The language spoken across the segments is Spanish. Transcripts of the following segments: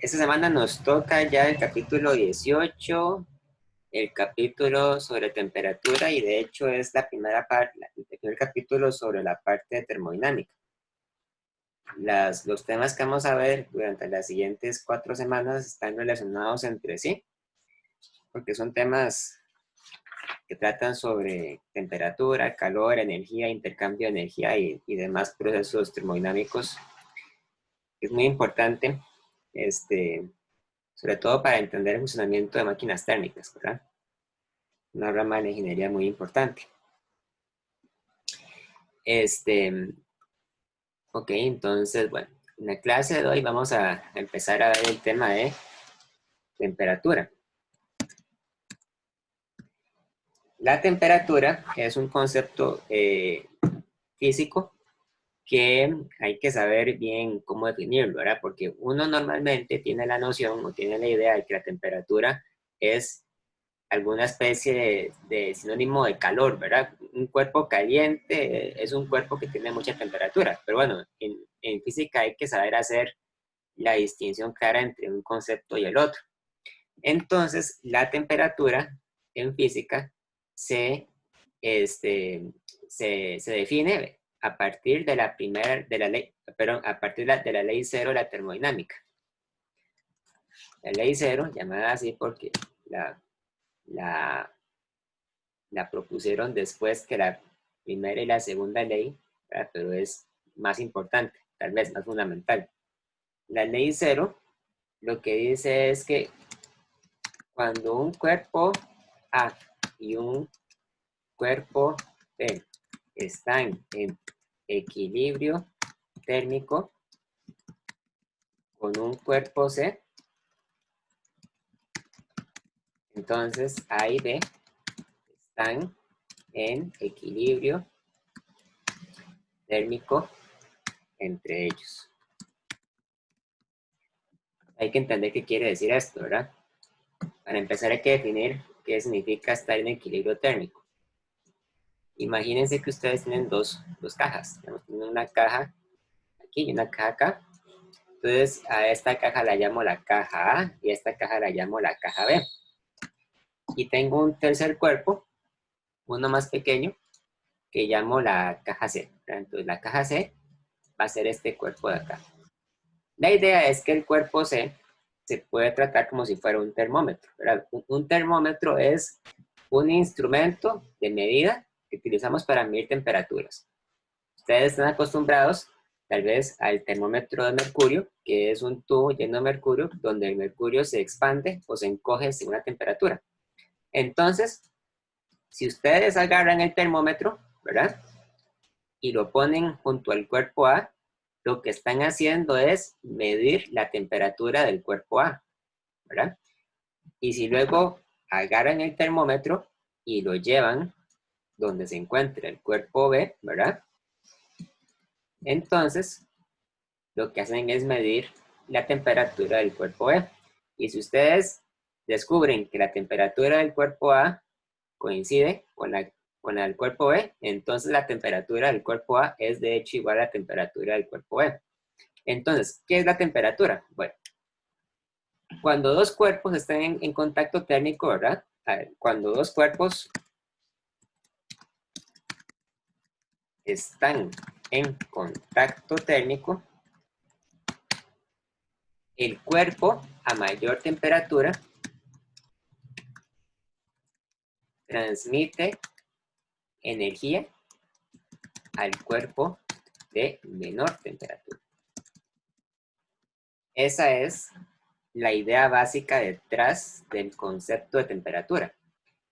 Esta semana nos toca ya el capítulo 18, el capítulo sobre temperatura, y de hecho es la primera parte, el primer capítulo sobre la parte de termodinámica. Los temas que vamos a ver durante las siguientes 4 semanas están relacionados entre sí, porque son temas que tratan sobre temperatura, calor, energía, intercambio de energía y demás procesos termodinámicos. Es muy importante, sobre todo para entender el funcionamiento de máquinas térmicas, ¿verdad? Una rama de la ingeniería muy importante. Ok, entonces, bueno, en la clase de hoy vamos a empezar a ver el tema de temperatura. La temperatura es un concepto físico que hay que saber bien cómo definirlo, ¿verdad? Porque uno normalmente tiene la noción o tiene la idea de que la temperatura es alguna especie de sinónimo de calor, ¿verdad? Un cuerpo caliente es un cuerpo que tiene mucha temperatura, pero bueno, en física hay que saber hacer la distinción clara entre un concepto y el otro. Entonces, la temperatura en física se, se define a partir de la primera, de la ley, perdón, a partir de la ley cero de la termodinámica. La ley cero, llamada así porque la, la propusieron después que la primera y la segunda ley, ¿verdad? Pero es más importante, tal vez más fundamental. La ley cero lo que dice es que cuando un cuerpo A y un cuerpo B están en equilibrio térmico con un cuerpo C, entonces A y B están en equilibrio térmico entre ellos. Hay que entender qué quiere decir esto, ¿verdad? Para empezar hay que definir qué significa estar en equilibrio térmico. Imagínense que ustedes tienen dos cajas. Tienen una caja aquí y una caja acá. Entonces a esta caja la llamo la caja A y a esta caja la llamo la caja B. Y tengo un tercer cuerpo, uno más pequeño, que llamo la caja C. Entonces la caja C va a ser este cuerpo de acá. La idea es que el cuerpo C se puede tratar como si fuera un termómetro, ¿verdad? Un termómetro es un instrumento de medida que utilizamos para medir temperaturas. Ustedes están acostumbrados tal vez al termómetro de mercurio, que es un tubo lleno de mercurio, donde el mercurio se expande o se encoge según la temperatura. Entonces, si ustedes agarran el termómetro, ¿verdad? Y lo ponen junto al cuerpo A, lo que están haciendo es medir la temperatura del cuerpo A, ¿verdad? Y si luego agarran el termómetro y lo llevan donde se encuentra el cuerpo B, ¿verdad? Entonces, lo que hacen es medir la temperatura del cuerpo B. Y si ustedes descubren que la temperatura del cuerpo A coincide con la del cuerpo B, entonces la temperatura del cuerpo A es de hecho igual a la temperatura del cuerpo B. Entonces, ¿qué es la temperatura? Bueno, cuando dos cuerpos están en contacto térmico, ¿verdad? Cuando dos cuerpos están en contacto térmico, el cuerpo a mayor temperatura transmite energía al cuerpo de menor temperatura. Esa es la idea básica detrás del concepto de temperatura.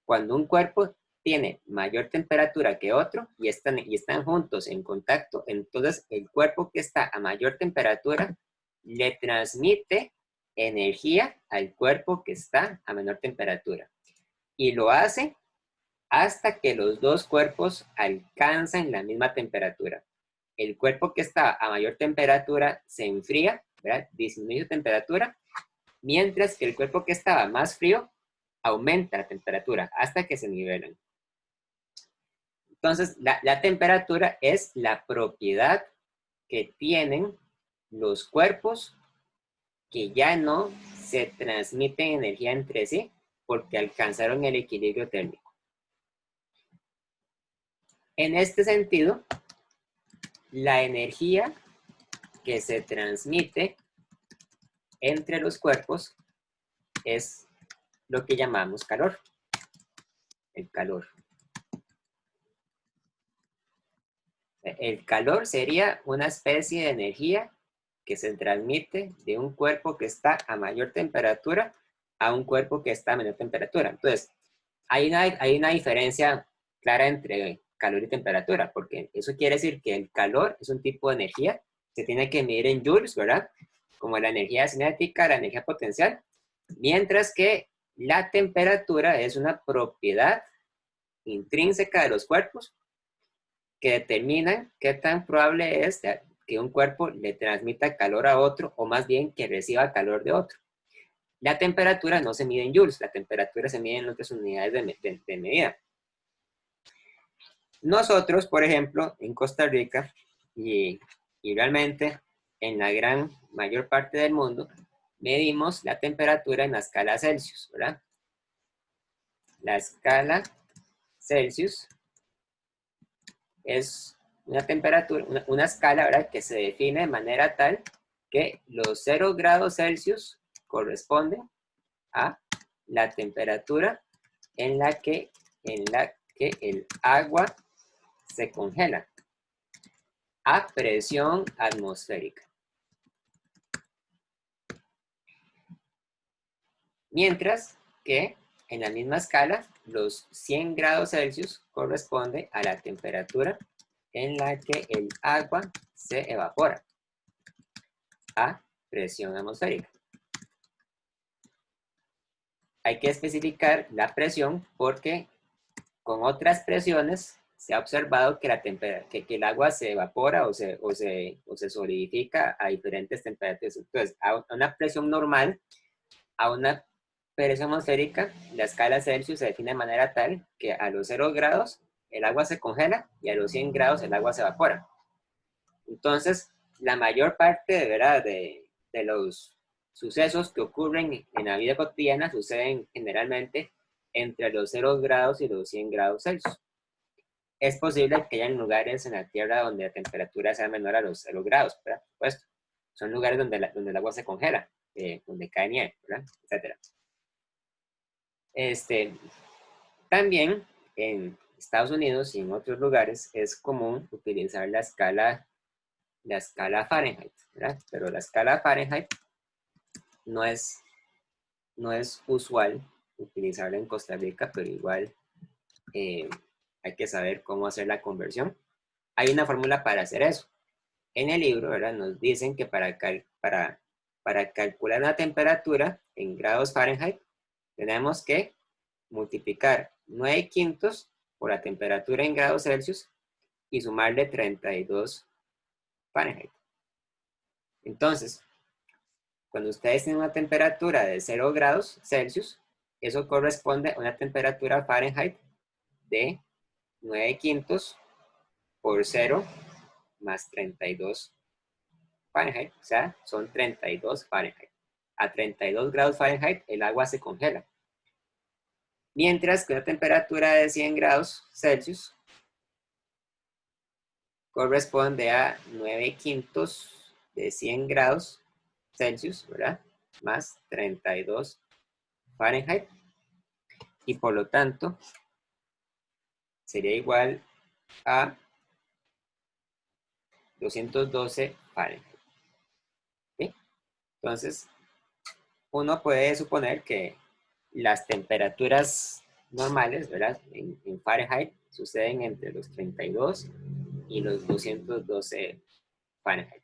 Cuando un cuerpo tiene mayor temperatura que otro y están juntos en contacto, entonces el cuerpo que está a mayor temperatura le transmite energía al cuerpo que está a menor temperatura. Y lo hace hasta que los dos cuerpos alcanzan la misma temperatura. El cuerpo que está a mayor temperatura se enfría, ¿verdad? Disminuye su temperatura, mientras que el cuerpo que estaba más frío aumenta la temperatura hasta que se nivelan. Entonces, la temperatura es la propiedad que tienen los cuerpos que ya no se transmiten energía entre sí porque alcanzaron el equilibrio térmico. En este sentido, la energía que se transmite entre los cuerpos es lo que llamamos calor. El calor. El calor sería una especie de energía que se transmite de un cuerpo que está a mayor temperatura a un cuerpo que está a menor temperatura. Entonces, hay una diferencia clara entre calor y temperatura, porque eso quiere decir que el calor es un tipo de energía, se tiene que medir en joules, ¿verdad? Como la energía cinética, la energía potencial, mientras que la temperatura es una propiedad intrínseca de los cuerpos que determinan qué tan probable es que un cuerpo le transmita calor a otro o más bien que reciba calor de otro. La temperatura no se mide en joules, la temperatura se mide en otras unidades de medida. Nosotros, por ejemplo, en Costa Rica y realmente en la gran mayor parte del mundo, medimos la temperatura en la escala Celsius, ¿verdad? La escala Celsius es una temperatura, una escala, ¿verdad?, que se define de manera tal que los 0 grados Celsius corresponden a la temperatura en la que el agua se congela a presión atmosférica. Mientras que en la misma escala, los 100 grados Celsius corresponde a la temperatura en la que el agua se evapora a presión atmosférica. Hay que especificar la presión porque con otras presiones se ha observado que, que el agua se evapora o se solidifica a diferentes temperaturas. Entonces, a una presión normal, a una presión atmosférica, la escala Celsius se define de manera tal que a los 0 grados el agua se congela y a los 100 grados el agua se evapora. Entonces, la mayor parte de los sucesos que ocurren en la vida cotidiana suceden generalmente entre los 0 grados y los 100 grados Celsius. Es posible que hayan lugares en la Tierra donde la temperatura sea menor a los 0 grados, ¿verdad? Por supuesto. Son lugares donde el agua se congela, donde cae nieve, ¿verdad? Etcétera. También en Estados Unidos y en otros lugares es común utilizar la escala Fahrenheit, ¿verdad? Pero la escala Fahrenheit no es usual utilizarla en Costa Rica, pero igual hay que saber cómo hacer la conversión. Hay una fórmula para hacer eso. En el libro, ¿verdad?, nos dicen que para calcular una temperatura en grados Fahrenheit, tenemos que multiplicar 9/5 por la temperatura en grados Celsius y sumarle 32 Fahrenheit. Entonces, cuando ustedes tienen una temperatura de 0 grados Celsius, eso corresponde a una temperatura Fahrenheit de 9/5 por 0 más 32 Fahrenheit, o sea, son 32 Fahrenheit. A 32 grados Fahrenheit el agua se congela. Mientras que una temperatura de 100 grados Celsius corresponde a 9/5 de 100 grados Celsius, ¿verdad? Más 32 Fahrenheit. Y por lo tanto, sería igual a 212 Fahrenheit. ¿Sí? Entonces, uno puede suponer que las temperaturas normales, ¿verdad?, en Fahrenheit suceden entre los 32 y los 212 Fahrenheit.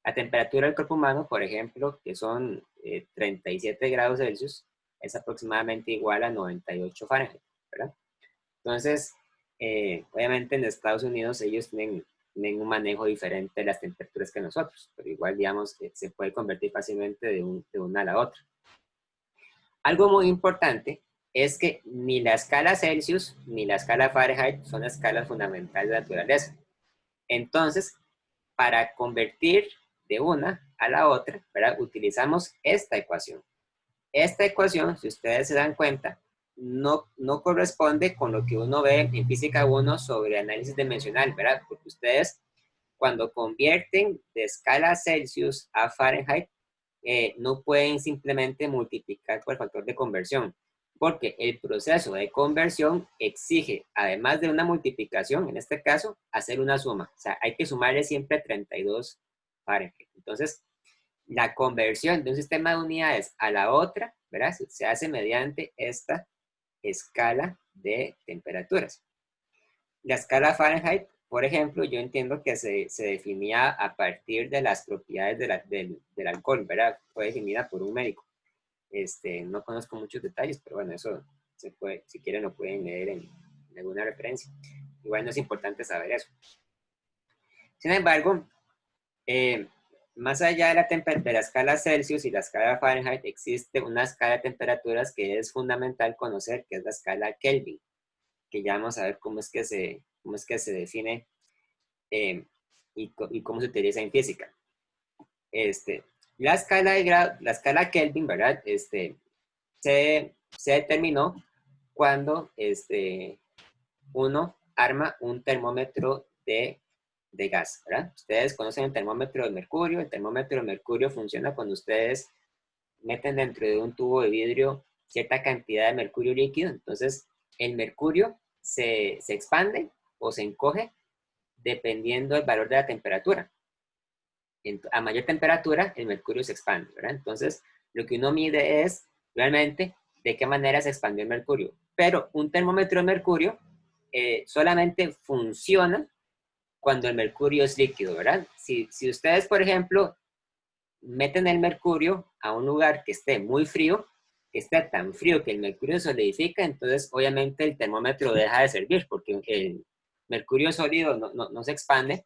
La temperatura del cuerpo humano, por ejemplo, que son 37 grados Celsius, es aproximadamente igual a 98 Fahrenheit, ¿verdad? Entonces, obviamente en Estados Unidos ellos tienen un manejo diferente de las temperaturas que nosotros, pero igual, digamos, se puede convertir fácilmente de una a la otra. Algo muy importante es que ni la escala Celsius ni la escala Fahrenheit son escalas fundamentales de la naturaleza. Entonces, para convertir de una a la otra, ¿verdad? Utilizamos esta ecuación. Esta ecuación, si ustedes se dan cuenta, no corresponde con lo que uno ve en física 1 sobre análisis dimensional, ¿verdad? Porque ustedes, cuando convierten de escala Celsius a Fahrenheit, no pueden simplemente multiplicar por el factor de conversión, porque el proceso de conversión exige, además de una multiplicación, en este caso, hacer una suma. O sea, hay que sumarle siempre 32 Fahrenheit. Entonces, la conversión de un sistema de unidades a la otra, ¿verdad? Se hace mediante esta escala de temperaturas. La escala Fahrenheit, por ejemplo, yo entiendo que se definía a partir de las propiedades del alcohol, ¿verdad? Fue definida por un médico. No conozco muchos detalles, pero bueno, eso se puede, si quieren lo pueden leer en alguna referencia. Igual no es importante saber eso. Sin embargo, más allá de la escala Celsius y la escala Fahrenheit, existe una escala de temperaturas que es fundamental conocer, que es la escala Kelvin, que ya vamos a ver cómo es que se define y cómo se utiliza en física. La escala Kelvin, ¿verdad? Se determinó cuando uno arma un termómetro de gas, ¿verdad? Ustedes conocen el termómetro de mercurio. El termómetro de mercurio funciona cuando ustedes meten dentro de un tubo de vidrio cierta cantidad de mercurio líquido. Entonces, el mercurio se expande o se encoge dependiendo del valor de la temperatura. A mayor temperatura, el mercurio se expande, ¿verdad? Entonces, lo que uno mide es realmente de qué manera se expandió el mercurio. Pero un termómetro de mercurio solamente funciona cuando el mercurio es líquido, ¿verdad? Si ustedes, por ejemplo, meten el mercurio a un lugar que esté muy frío, que esté tan frío que el mercurio solidifica, entonces obviamente el termómetro deja de servir porque el mercurio sólido no se expande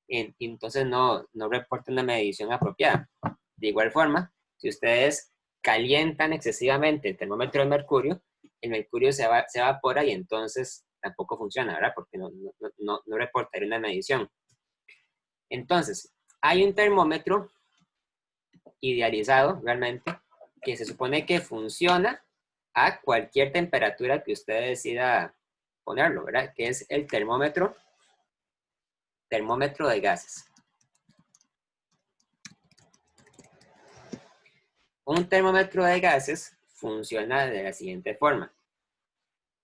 y entonces no reporta una medición apropiada. De igual forma, si ustedes calientan excesivamente el termómetro de mercurio, el mercurio se evapora y entonces tampoco funciona, ¿verdad? Porque no reportaría una medición. Entonces, hay un termómetro idealizado realmente que se supone que funciona a cualquier temperatura que usted decida ponerlo, ¿verdad? Que es el termómetro de gases. Un termómetro de gases funciona de la siguiente forma.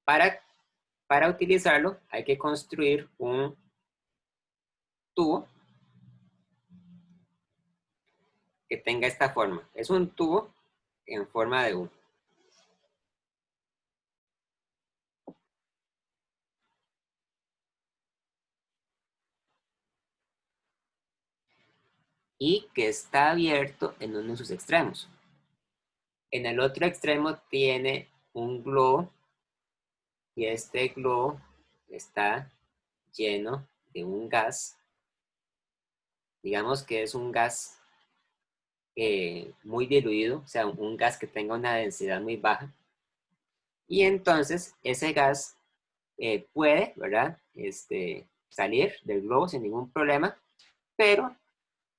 Para utilizarlo hay que construir un tubo que tenga esta forma. Es un tubo en forma de U. Y que está abierto en uno de sus extremos. En el otro extremo tiene un globo y este globo está lleno de un gas. Digamos que es un gas muy diluido, o sea, un gas que tenga una densidad muy baja. Y entonces ese gas puede, ¿verdad? Salir del globo sin ningún problema, pero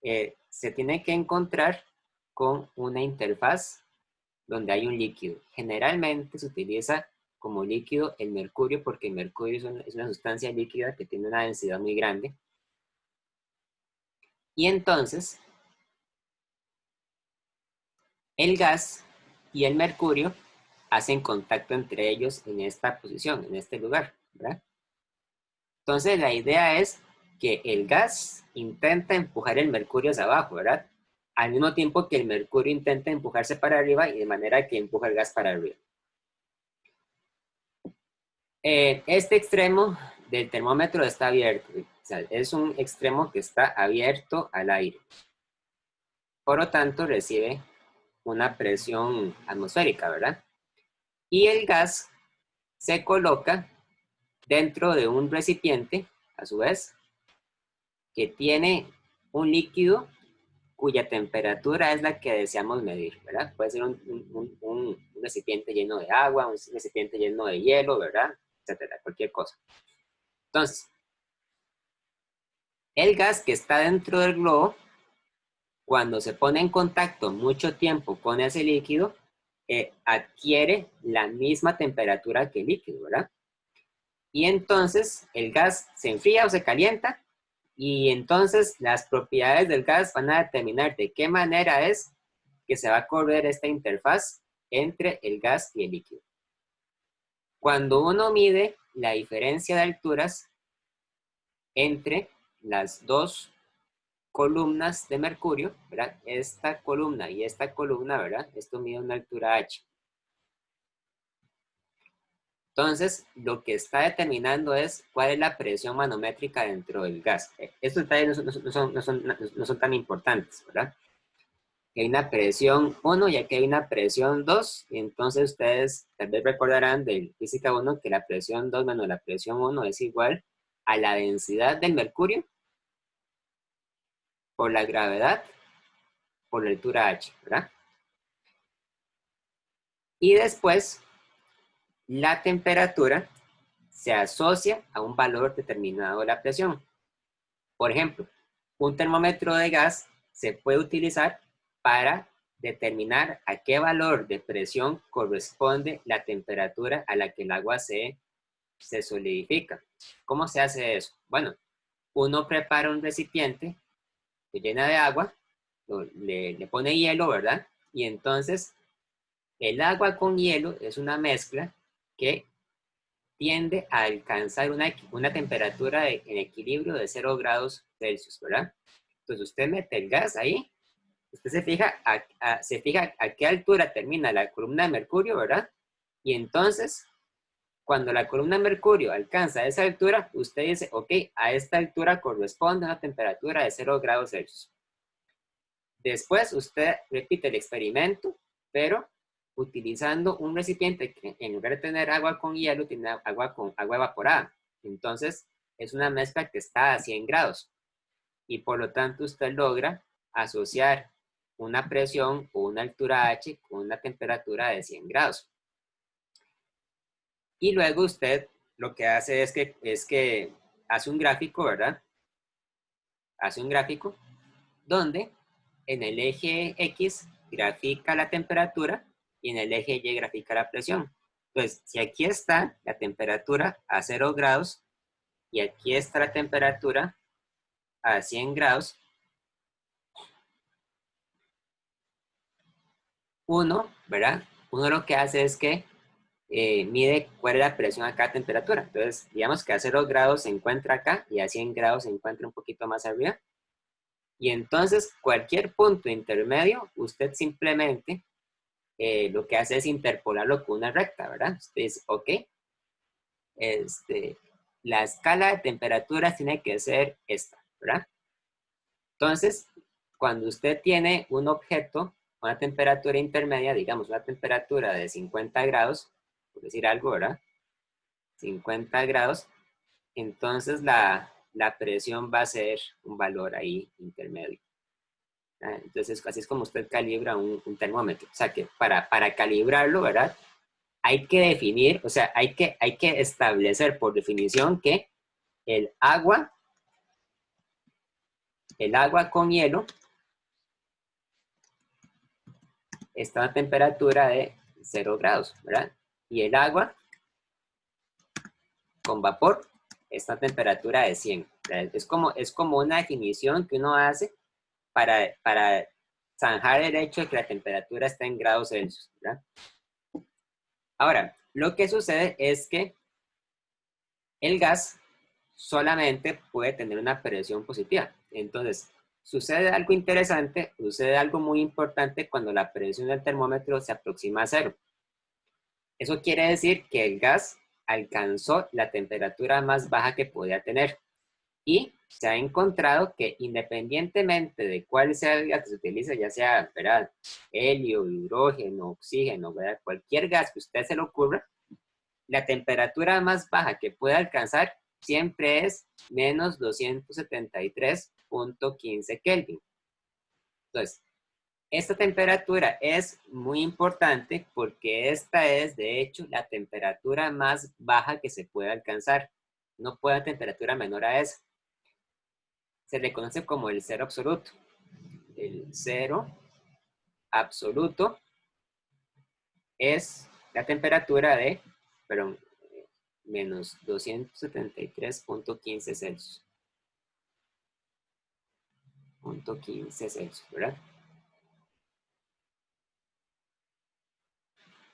se tiene que encontrar con una interfaz donde hay un líquido. Generalmente se utiliza como líquido el mercurio porque el mercurio es una sustancia líquida que tiene una densidad muy grande. Y entonces, el gas y el mercurio hacen contacto entre ellos en esta posición, en este lugar, ¿verdad? Entonces, la idea es que el gas intenta empujar el mercurio hacia abajo, ¿verdad? Al mismo tiempo que el mercurio intenta empujarse para arriba y de manera que empuja el gas para arriba. Este extremo del termómetro está abierto, o sea, es un extremo que está abierto al aire. Por lo tanto, recibe una presión atmosférica, ¿verdad? Y el gas se coloca dentro de un recipiente, a su vez, que tiene un líquido cuya temperatura es la que deseamos medir, ¿verdad? Puede ser un recipiente lleno de agua, un recipiente lleno de hielo, ¿verdad? Etcétera, cualquier cosa. Entonces, el gas que está dentro del globo cuando se pone en contacto mucho tiempo con ese líquido, adquiere la misma temperatura que el líquido, ¿verdad? Y entonces el gas se enfría o se calienta y entonces las propiedades del gas van a determinar de qué manera es que se va a correr esta interfaz entre el gas y el líquido. Cuando uno mide la diferencia de alturas entre las dos columnas de mercurio, ¿verdad? Esta columna y esta columna, ¿verdad? Esto mide una altura h. Entonces, lo que está determinando es cuál es la presión manométrica dentro del gas. Estos detalles no son tan importantes, ¿verdad? Hay una presión 1 y aquí hay una presión 2. Y entonces ustedes tal vez recordarán de física 1 que la presión 2 menos la presión 1 es igual a la densidad del mercurio por la gravedad por la altura h, ¿verdad? Y después, la temperatura se asocia a un valor determinado de la presión. Por ejemplo, un termómetro de gas se puede utilizar para determinar a qué valor de presión corresponde la temperatura a la que el agua se solidifica. ¿Cómo se hace eso? Bueno, uno prepara un recipiente que llena de agua, le pone hielo, ¿verdad? Y entonces el agua con hielo es una mezcla que tiende a alcanzar una temperatura en equilibrio de 0 grados Celsius, ¿verdad? Entonces usted mete el gas ahí, usted se fija a qué altura termina la columna de mercurio, ¿verdad? Y entonces, cuando la columna de mercurio alcanza esa altura, usted dice, ok, a esta altura corresponde una temperatura de 0 grados Celsius. Después usted repite el experimento, pero utilizando un recipiente que en lugar de tener agua con hielo, tiene agua evaporada. Entonces, es una mezcla que está a 100 grados. Y por lo tanto, usted logra asociar una presión o una altura H con una temperatura de 100 grados. Y luego usted lo que hace es que hace un gráfico, ¿verdad? Hace un gráfico donde en el eje X grafica la temperatura y en el eje Y grafica la presión. Entonces, si aquí está la temperatura a 0 grados y aquí está la temperatura a 100 grados, uno, ¿verdad? Uno lo que hace es que mide cuál es la presión a cada temperatura. Entonces, digamos que a 0 grados se encuentra acá y a 100 grados se encuentra un poquito más arriba. Y entonces, cualquier punto intermedio, usted simplemente lo que hace es interpolarlo con una recta, ¿verdad? Usted dice, ok, la escala de temperaturas tiene que ser esta, ¿verdad? Entonces, cuando usted tiene un objeto, una temperatura intermedia, digamos una temperatura de 50 grados, por decir algo, ¿verdad? 50 grados, entonces la presión va a ser un valor ahí intermedio. Entonces, así es como usted calibra un termómetro. O sea, que para calibrarlo, ¿verdad? Hay que definir, o sea, hay que establecer por definición que el agua con hielo está a una temperatura de 0 grados, ¿verdad? Y el agua con vapor está a una temperatura de 100. ¿Verdad? Es como una definición que uno hace para zanjar el hecho de que la temperatura está en grados Celsius, ¿verdad? Ahora, lo que sucede es que el gas solamente puede tener una presión positiva. Entonces, sucede algo interesante, sucede algo muy importante cuando la presión del termómetro se aproxima a 0. Eso quiere decir que el gas alcanzó la temperatura más baja que podía tener. Y se ha encontrado que independientemente de cuál sea el gas que se utilice, ya sea, ¿verdad?, helio, hidrógeno, oxígeno, ¿verdad?, cualquier gas que a usted se le ocurra, la temperatura más baja que puede alcanzar siempre es menos 273.15 Kelvin. Entonces, esta temperatura es muy importante porque esta es, de hecho, la temperatura más baja que se puede alcanzar. No puede haber temperatura menor a esa. Se le conoce como el cero absoluto. el cero absoluto es la temperatura de, perdón, menos 273.15 Celsius. 0.15 Celsius, ¿verdad?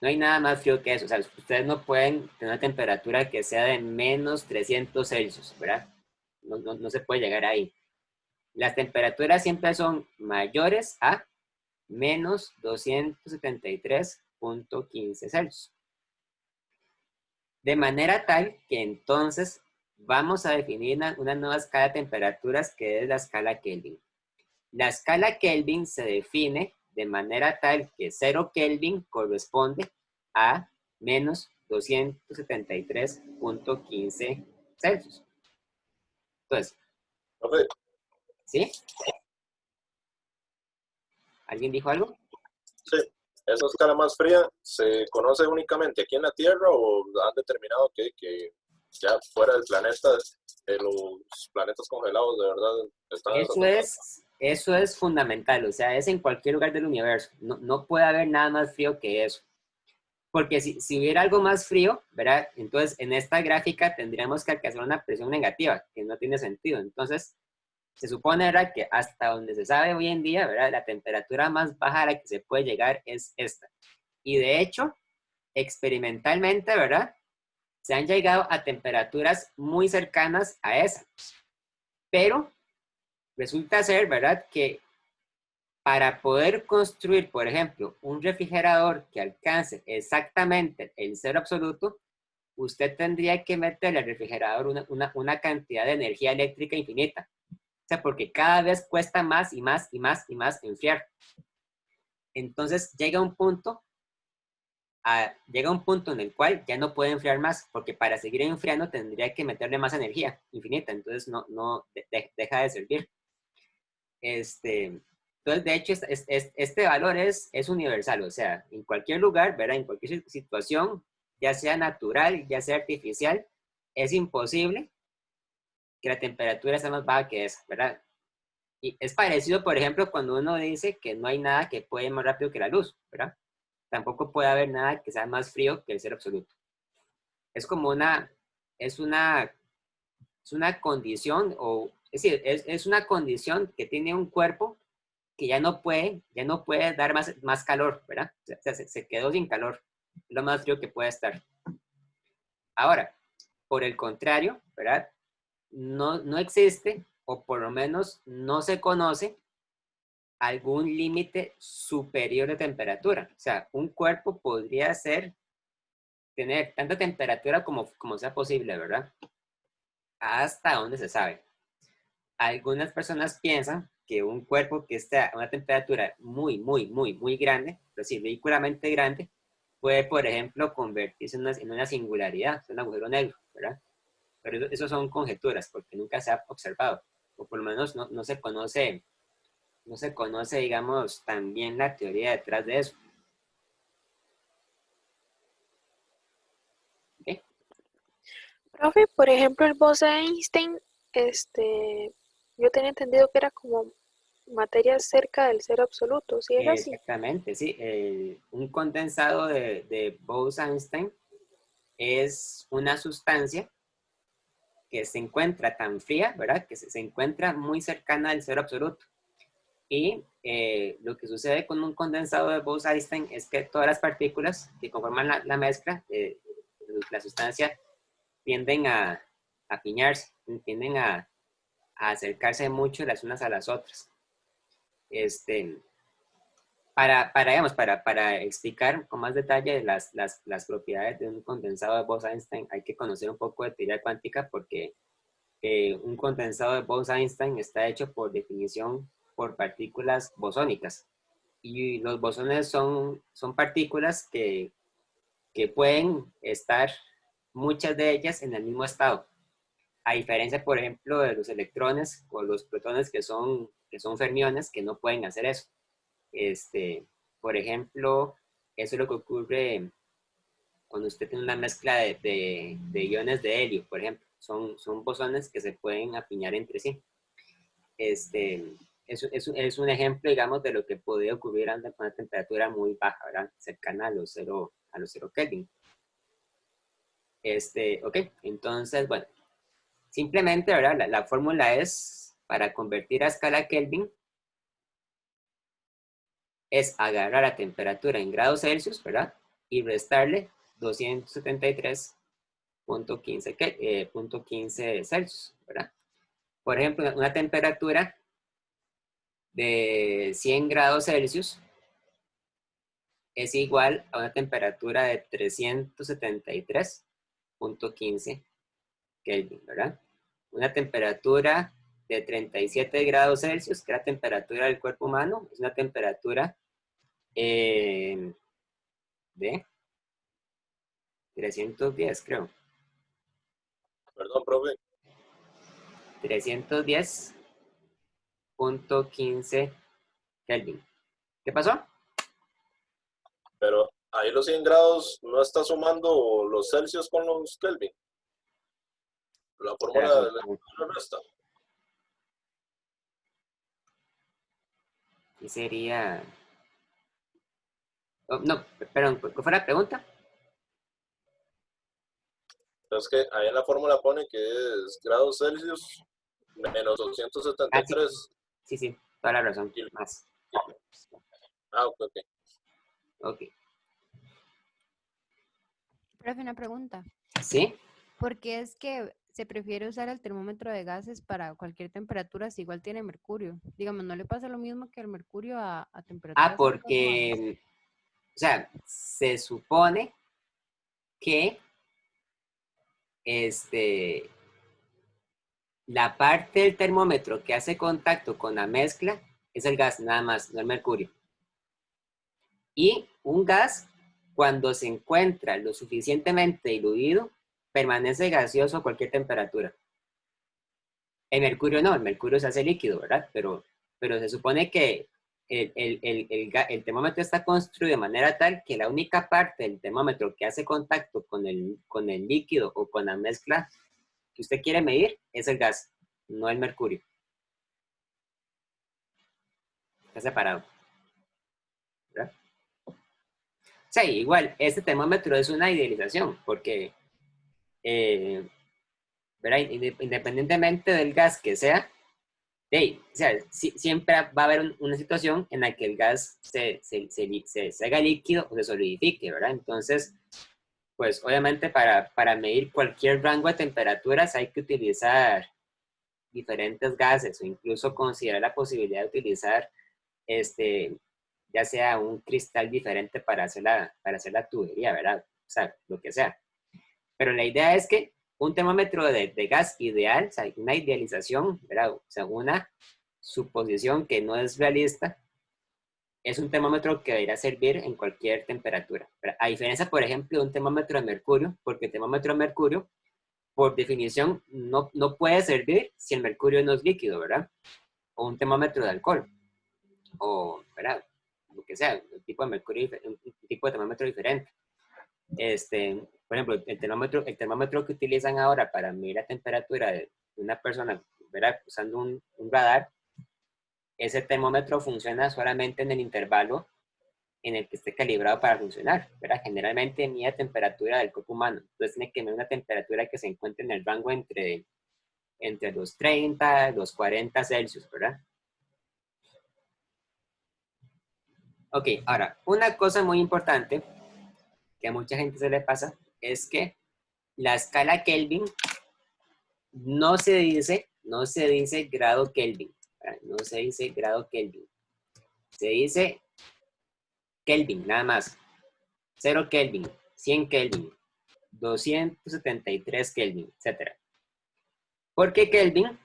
No hay nada más frío que eso. O sea, ustedes no pueden tener una temperatura que sea de menos 300 Celsius, ¿verdad? No se puede llegar ahí. Las temperaturas siempre son mayores a menos 273.15 Celsius. De manera tal que entonces vamos a definir una nueva escala de temperaturas que es la escala Kelvin. La escala Kelvin se define de manera tal que 0 Kelvin corresponde a menos 273.15 Celsius. Entonces, Profe, ¿sí? ¿Alguien dijo algo? sí, esa escala más fría se conoce únicamente aquí en la Tierra o han determinado que ya fuera del planeta, los planetas congelados de verdad están a esa temperatura. Eso es fundamental, o sea, es en cualquier lugar del universo. No puede haber nada más frío que eso. Porque si hubiera algo más frío, ¿verdad? Entonces, en esta gráfica tendríamos que alcanzar una presión negativa, que no tiene sentido. Entonces, se supone, ¿verdad? Que hasta donde se sabe hoy en día, ¿verdad? La temperatura más baja a la que se puede llegar es esta. Y de hecho, experimentalmente, ¿verdad? Se han llegado a temperaturas muy cercanas a esa. Pero resulta ser, ¿verdad? Que para poder construir, por ejemplo, un refrigerador que alcance exactamente el cero absoluto, usted tendría que meterle al refrigerador una cantidad de energía eléctrica infinita. O sea, porque cada vez cuesta más y más y más y más enfriar. Entonces llega un punto en el cual ya no puede enfriar más, porque para seguir enfriando tendría que meterle más energía infinita, entonces deja de servir. Entonces, de hecho, este valor es universal, o sea, en cualquier lugar, ¿verdad? En cualquier situación, ya sea natural, ya sea artificial, es imposible que la temperatura sea más baja que esa, ¿verdad? Y es parecido, por ejemplo, cuando uno dice que no hay nada que puede ir más rápido que la luz, ¿verdad? Tampoco puede haber nada que sea más frío que el cero absoluto. Es como es una, es una condición, es decir, es una condición que tiene un cuerpo que ya no puede dar más calor, ¿verdad? O sea, se quedó sin calor, lo más frío que puede estar. Ahora, por el contrario, ¿verdad? No existe, o por lo menos no se conoce, algún límite superior de temperatura. O sea, un cuerpo podría tener tanta temperatura como sea posible, ¿verdad? Hasta donde se sabe. Algunas personas piensan que un cuerpo que está a una temperatura muy grande, es decir, ridículamente grande, puede, por ejemplo, convertirse en una singularidad, en un agujero negro, ¿verdad? Pero eso son conjeturas, porque nunca se ha observado, o por lo menos no se conoce, digamos, también la teoría detrás de eso. ¿Okay? Profe, por ejemplo, el Bose-Einstein, yo tenía entendido que era como materia cerca del cero absoluto, ¿sí es así? Exactamente, sí. Un condensado de Bose-Einstein es una sustancia que se encuentra tan fría, ¿verdad? Que se encuentra muy cercana al cero absoluto. Y lo que sucede con un condensado de Bose-Einstein es que todas las partículas que conforman la mezcla, la sustancia, tienden a piñarse, tienden a acercarse mucho las unas a las otras. Este, para explicar con más detalle las propiedades de un condensado de Bose-Einstein, hay que conocer un poco de teoría cuántica porque un condensado de Bose-Einstein está hecho por definición por partículas bosónicas. Y los bosones son partículas que pueden estar, muchas de ellas, en el mismo estado. A diferencia, por ejemplo, de los electrones o los protones que son fermiones, que no pueden hacer eso. Por ejemplo, eso es lo que ocurre cuando usted tiene una mezcla de iones de helio, por ejemplo. Son bosones que se pueden apiñar entre sí. es un ejemplo, digamos, de lo que podría ocurrir ante una temperatura muy baja, ¿verdad? Cercana a los 0 Kelvin. Ok, entonces, bueno, simplemente, ¿verdad? La fórmula es, para convertir a escala Kelvin, es agarrar la temperatura en grados Celsius, ¿verdad? Y restarle 273.15 Celsius, ¿verdad? Por ejemplo, una temperatura de 100 grados Celsius es igual a una temperatura de 373.15 Kelvin, ¿verdad? Una temperatura de 37 grados Celsius, que es la temperatura del cuerpo humano, es una temperatura de 310, creo. Perdón, profe. 310.15 Kelvin. ¿Qué pasó? Pero ahí los 100 grados no está sumando los Celsius con los Kelvin. La fórmula de la resta. Y sería... Oh, no, perdón, ¿cuál fue la pregunta? Es que ahí en la fórmula pone que es grados Celsius menos 273. Sí, toda la razón. Más. Ok. Ok. Profe, una pregunta. ¿Sí? ¿Por qué es que se prefiere usar el termómetro de gases para cualquier temperatura si igual tiene mercurio? Digamos, ¿no le pasa lo mismo que el mercurio a temperaturas altas o bajas? Porque, o sea, se supone que la parte del termómetro que hace contacto con la mezcla es el gas, nada más, no el mercurio. Y un gas, cuando se encuentra lo suficientemente diluido, permanece gaseoso a cualquier temperatura. El mercurio no, el mercurio se hace líquido, ¿verdad? Pero se supone que el termómetro está construido de manera tal que la única parte del termómetro que hace contacto con el líquido o con la mezcla que usted quiere medir es el gas, no el mercurio. Está separado, ¿verdad? O sea, igual, este termómetro es una idealización, porque, ¿verdad? Independientemente del gas que sea, o sea, siempre va a haber una situación en la que el gas se haga líquido o se solidifique, ¿verdad? Entonces, pues obviamente para medir cualquier rango de temperaturas hay que utilizar diferentes gases o incluso considerar la posibilidad de utilizar ya sea un cristal diferente para hacer la tubería, ¿verdad? O sea, lo que sea. Pero la idea es que un termómetro de gas ideal, o sea, una idealización, ¿verdad? O sea, una suposición que no es realista, es un termómetro que debería servir en cualquier temperatura. A diferencia, por ejemplo, de un termómetro de mercurio, porque el termómetro de mercurio, por definición, no puede servir si el mercurio no es líquido, ¿verdad? O un termómetro de alcohol, o, ¿verdad? Lo que sea, un tipo de mercurio, un tipo de termómetro diferente. Por ejemplo, el termómetro que utilizan ahora para medir la temperatura de una persona, ¿verdad? Usando un radar, ese termómetro funciona solamente en el intervalo en el que esté calibrado para funcionar, ¿verdad? Generalmente mide la temperatura del cuerpo humano, entonces tiene que medir una temperatura que se encuentre en el rango entre los 30 y los 40 Celsius, ¿verdad? Ok, ahora, una cosa muy importante que a mucha gente se le pasa es que la escala Kelvin no se dice grado Kelvin, ¿verdad? No se dice grado Kelvin, se dice Kelvin, nada más. 0 Kelvin, 100 Kelvin, 273 Kelvin, etc. Porque Kelvin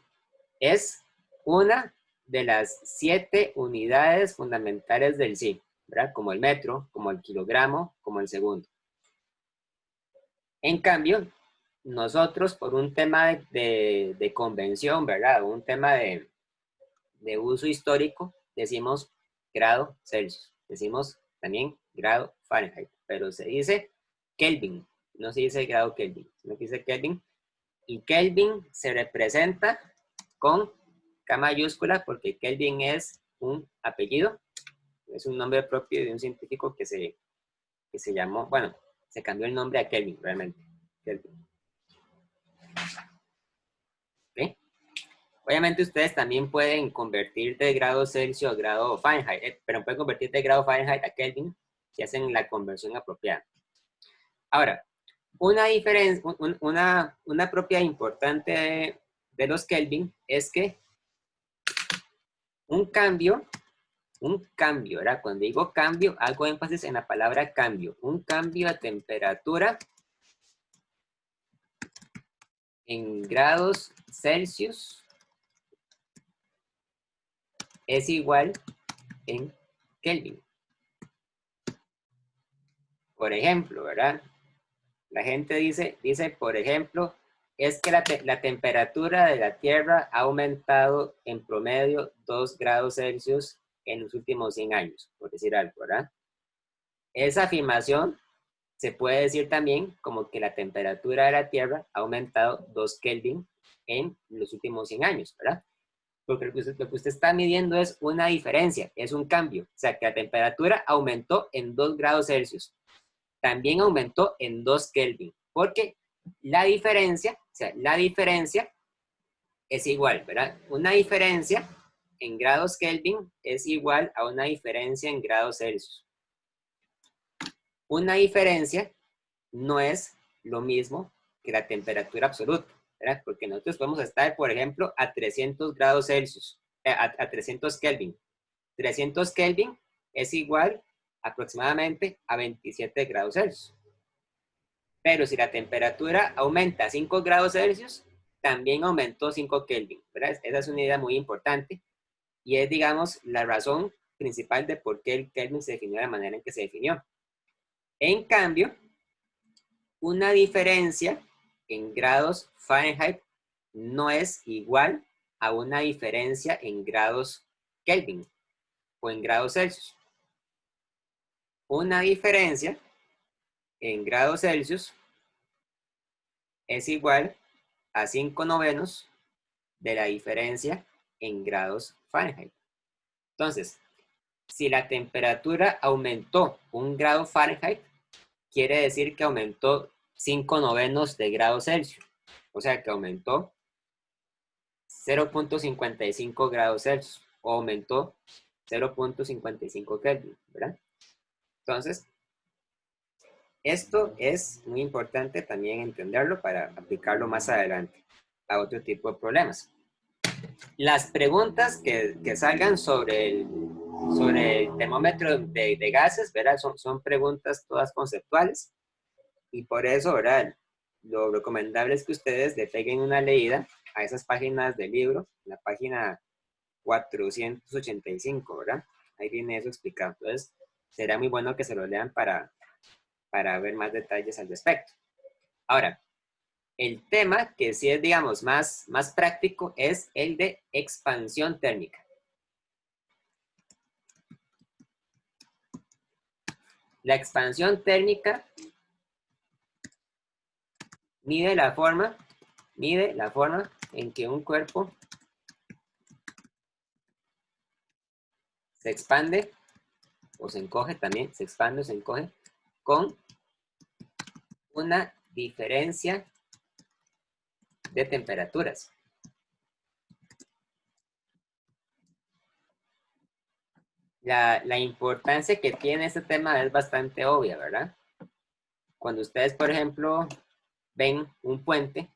es una de las 7 unidades fundamentales del siglo, ¿verdad? Como el metro, como el kilogramo, como el segundo. En cambio, nosotros por un tema de convención, ¿verdad? Un tema de uso histórico, decimos grado Celsius, decimos también grado Fahrenheit, pero se dice Kelvin, no se dice grado Kelvin, sino que dice Kelvin, y Kelvin se representa con K mayúscula porque Kelvin es un apellido, es un nombre propio de un científico que se llamó, bueno, se cambió el nombre a Kelvin, realmente. Kelvin. ¿Okay? Obviamente ustedes también pueden convertir de grado Celsius a grado Fahrenheit, pero pueden convertir de grado Fahrenheit a Kelvin si hacen la conversión apropiada. Ahora, una diferencia, una propiedad importante de los Kelvin es que un cambio, ¿verdad? Cuando digo cambio, hago énfasis en la palabra cambio. Un cambio de temperatura en grados Celsius es igual en Kelvin. Por ejemplo, ¿verdad? La gente dice, por ejemplo, es que la temperatura de la Tierra ha aumentado en promedio 2 grados Celsius en los últimos 100 años, por decir algo, ¿verdad? Esa afirmación se puede decir también como que la temperatura de la Tierra ha aumentado 2 Kelvin en los últimos 100 años, ¿verdad? Porque lo que usted está midiendo es una diferencia, es un cambio. O sea, que la temperatura aumentó en 2 grados Celsius. También aumentó en 2 Kelvin, porque la diferencia, o sea, la diferencia es igual, ¿verdad? Una diferencia en grados Kelvin es igual a una diferencia en grados Celsius. Una diferencia no es lo mismo que la temperatura absoluta, ¿verdad? Porque nosotros podemos estar, por ejemplo, a 300 grados Celsius, a 300 Kelvin. 300 Kelvin es igual aproximadamente a 27 grados Celsius. Pero si la temperatura aumenta 5 grados Celsius, también aumentó 5 Kelvin, ¿verdad? Esa es una idea muy importante y es, digamos, la razón principal de por qué el Kelvin se definió de la manera en que se definió. En cambio, una diferencia en grados Fahrenheit no es igual a una diferencia en grados Kelvin o en grados Celsius. Una diferencia en grados Celsius es igual a 5/9 de la diferencia en grados Fahrenheit. Entonces, si la temperatura aumentó 1 grado Fahrenheit, quiere decir que aumentó 5/9 de grado Celsius. O sea, que aumentó 0.55 grados Celsius o aumentó 0.55 Kelvin, ¿verdad? Entonces, esto es muy importante también entenderlo para aplicarlo más adelante a otro tipo de problemas. Las preguntas que salgan sobre el termómetro de gases, ¿verdad? Son preguntas todas conceptuales y por eso, ¿verdad? Lo recomendable es que ustedes le peguen una leída a esas páginas del libro, la página 485, ¿verdad? Ahí viene eso explicado. Entonces, será muy bueno que se lo lean para ver más detalles al respecto. Ahora, el tema que sí es, digamos, más práctico es el de expansión térmica. La expansión térmica mide la forma en que un cuerpo se expande o se encoge también, se expande o se encoge con una diferencia de temperaturas. La importancia que tiene este tema es bastante obvia, ¿verdad? Cuando ustedes, por ejemplo, ven un puente,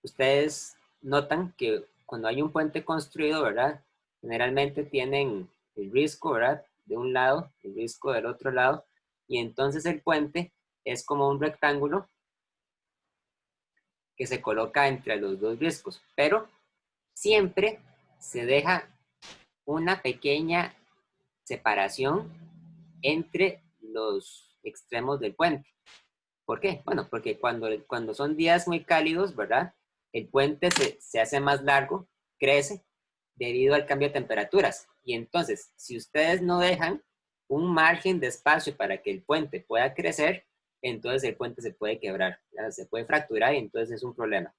ustedes notan que cuando hay un puente construido, ¿verdad? Generalmente tienen el risco, ¿verdad? De un lado, el risco del otro lado, y entonces el puente es como un rectángulo que se coloca entre los dos riscos, pero siempre se deja una pequeña separación entre los extremos del puente. ¿Por qué? Bueno, porque cuando son días muy cálidos, ¿verdad? El puente se hace más largo, crece, debido al cambio de temperaturas. Y entonces, si ustedes no dejan un margen de espacio para que el puente pueda crecer, entonces el puente se puede quebrar, ¿verdad? Se puede fracturar y entonces es un problema.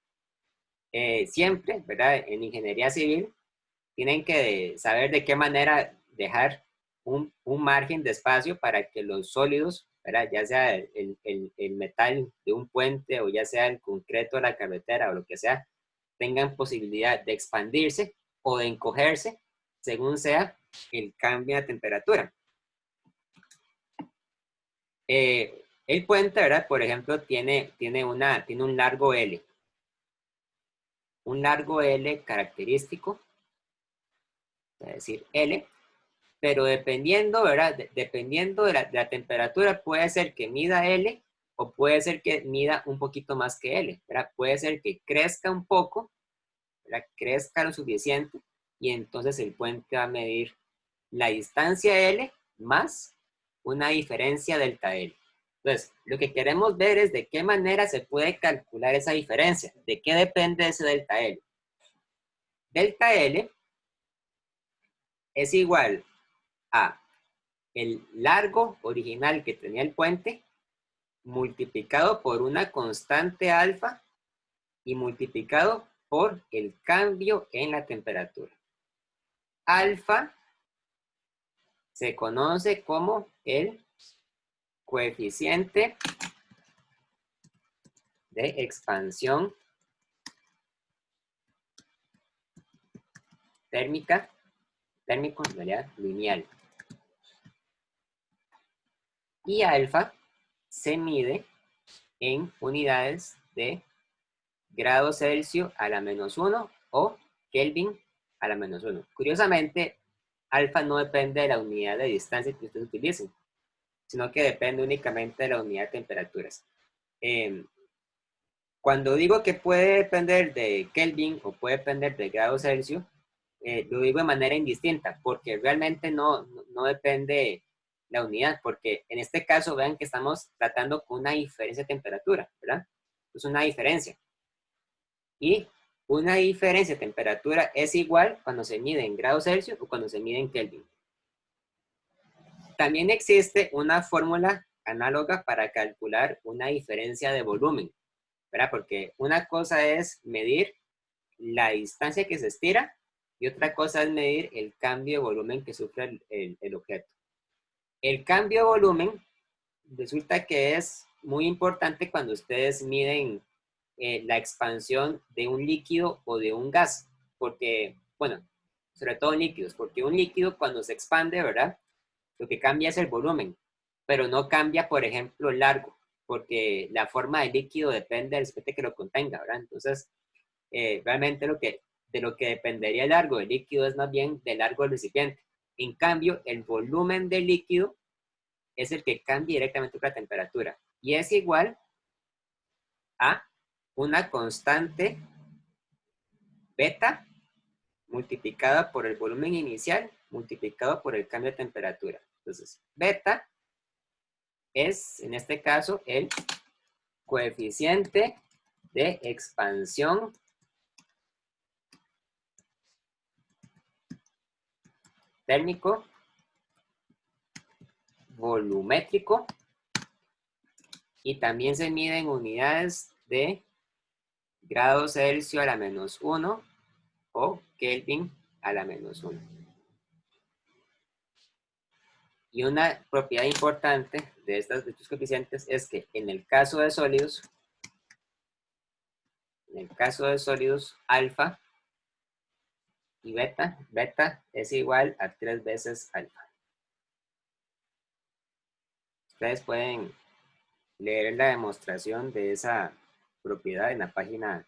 siempre, ¿verdad? En ingeniería civil tienen que saber de qué manera dejar un margen de espacio para que los sólidos, ¿verdad? Ya sea el metal de un puente o ya sea el concreto de la carretera o lo que sea, tengan posibilidad de expandirse o de encogerse según sea el cambio de temperatura. El puente, ¿verdad? Por ejemplo, tiene un largo L. Un largo L característico, es decir, L, pero dependiendo, ¿verdad? Dependiendo de la temperatura, puede ser que mida L o puede ser que mida un poquito más que L, ¿verdad? Puede ser que crezca un poco, ¿verdad? Crezca lo suficiente y entonces el puente va a medir la distancia L más una diferencia delta L. Entonces, lo que queremos ver es de qué manera se puede calcular esa diferencia, de qué depende ese delta L. Delta L es igual a el largo original que tenía el puente multiplicado por una constante alfa y multiplicado por el cambio en la temperatura. Alfa se conoce como el coeficiente de expansión térmico en realidad lineal. Y alfa se mide en unidades de grado Celsius a la -1 o Kelvin a la -1. Curiosamente, alfa no depende de la unidad de distancia que ustedes utilicen, sino que depende únicamente de la unidad de temperaturas. Cuando digo que puede depender de Kelvin o puede depender de grado Celsius, lo digo de manera indistinta, porque realmente no depende la unidad, porque en este caso vean que estamos tratando con una diferencia de temperatura, ¿verdad? Es una diferencia. Y una diferencia de temperatura es igual cuando se mide en grados Celsius o cuando se mide en Kelvin. También existe una fórmula análoga para calcular una diferencia de volumen, ¿verdad? Porque una cosa es medir la distancia que se estira y otra cosa es medir el cambio de volumen que sufre el objeto. El cambio de volumen resulta que es muy importante cuando ustedes miden la expansión de un líquido o de un gas, porque, bueno, sobre todo en líquidos, porque un líquido cuando se expande, ¿verdad? Lo que cambia es el volumen, pero no cambia, por ejemplo, el largo, porque la forma del líquido depende del recipiente que lo contenga, ¿verdad? Entonces, realmente de lo que dependería el largo del líquido es más bien del largo del recipiente. En cambio, el volumen del líquido es el que cambia directamente con la temperatura y es igual a una constante beta multiplicada por el volumen inicial multiplicado por el cambio de temperatura. Entonces, beta es, en este caso, el coeficiente de expansión térmico volumétrico y también se mide en unidades de grados Celsius a la -1 o Kelvin a la -1. Y una propiedad importante de estos coeficientes es que en el caso de sólidos, alfa y beta es igual a 3 veces alfa. Ustedes pueden leer la demostración de esa propiedad en la página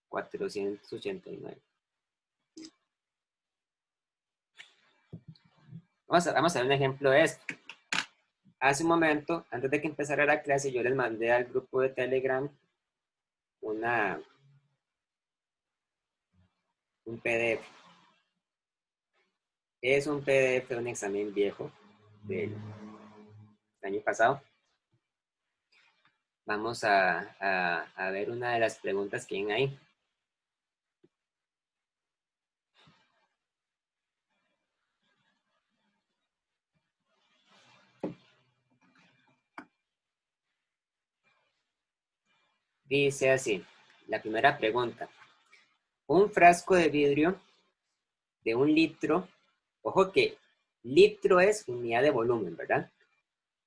489. Vamos a ver un ejemplo de esto. Hace un momento, antes de que empezara la clase, yo les mandé al grupo de Telegram un PDF. Es un PDF de un examen viejo del año pasado. Vamos a ver una de las preguntas que hay ahí. Dice así, la primera pregunta. un frasco de vidrio de 1 litro, ojo que litro es unidad de volumen, ¿verdad?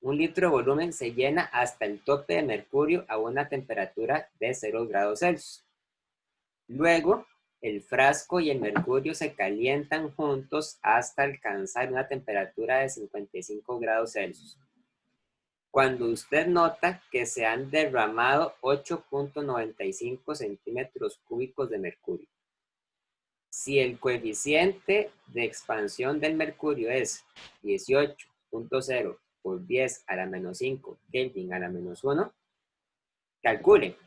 1 litro de volumen se llena hasta el tope de mercurio a una temperatura de 0 grados Celsius. Luego, el frasco y el mercurio se calientan juntos hasta alcanzar una temperatura de 55 grados Celsius. Cuando usted nota que se han derramado 8.95 centímetros cúbicos de mercurio. Si el coeficiente de expansión del mercurio es 18.0 por 10 a la menos 5 Kelvin a la menos 1, calcule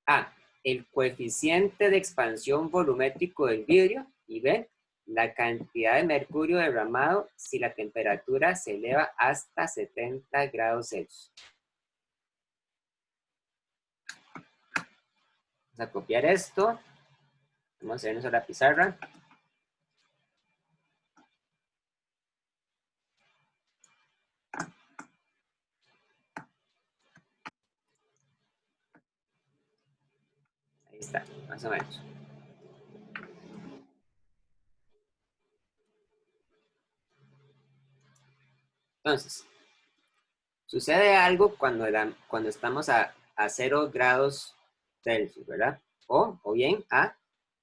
A, el coeficiente de expansión volumétrico del vidrio y B, la cantidad de mercurio derramado si la temperatura se eleva hasta 70 grados Celsius. Vamos a copiar esto. Vamos a irnos a la pizarra. Ahí está, más o menos. Entonces, sucede algo cuando estamos a 0 grados Celsius, ¿verdad? O bien a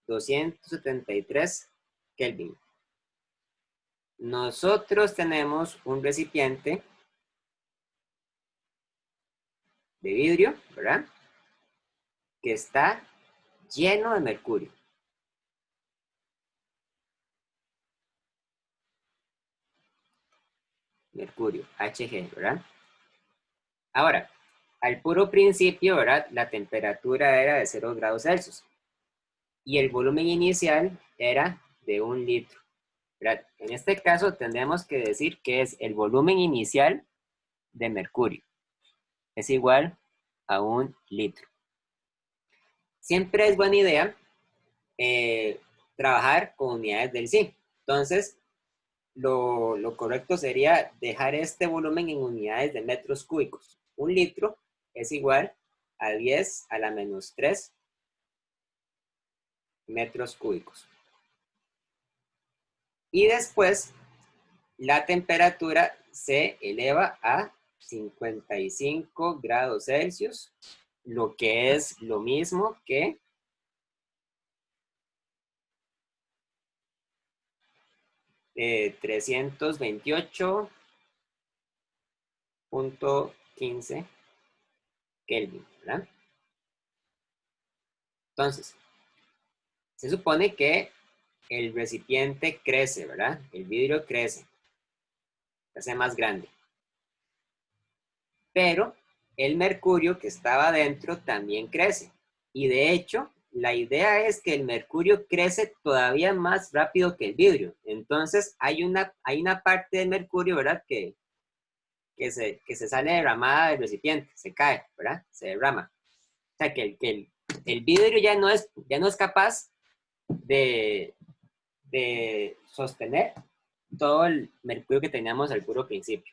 273 Kelvin. Nosotros tenemos un recipiente de vidrio, ¿verdad? Que está lleno de mercurio. Mercurio, Hg, ¿verdad? Ahora, al puro principio, ¿verdad? La temperatura era de 0 grados Celsius. Y el volumen inicial era de 1 litro, ¿verdad? En este caso tendremos que decir que es el volumen inicial de mercurio. Es igual a 1 litro. Siempre es buena idea trabajar con unidades del SI. Entonces, lo correcto sería dejar este volumen en unidades de metros cúbicos. 1 litro es igual a 10 a la menos 3 metros cúbicos. Y después, la temperatura se eleva a 55 grados Celsius, lo que es lo mismo que 328.15 Kelvin, ¿verdad? Entonces, se supone que el recipiente crece, ¿verdad? El vidrio crece, se hace más grande. Pero el mercurio que estaba dentro también crece. Y de hecho, la idea es que el mercurio crece todavía más rápido que el vidrio. Entonces, hay una parte del mercurio, ¿verdad? Que se sale derramada del recipiente, se cae, ¿verdad? Se derrama. O sea, que el vidrio ya no es capaz de sostener todo el mercurio que teníamos al puro principio.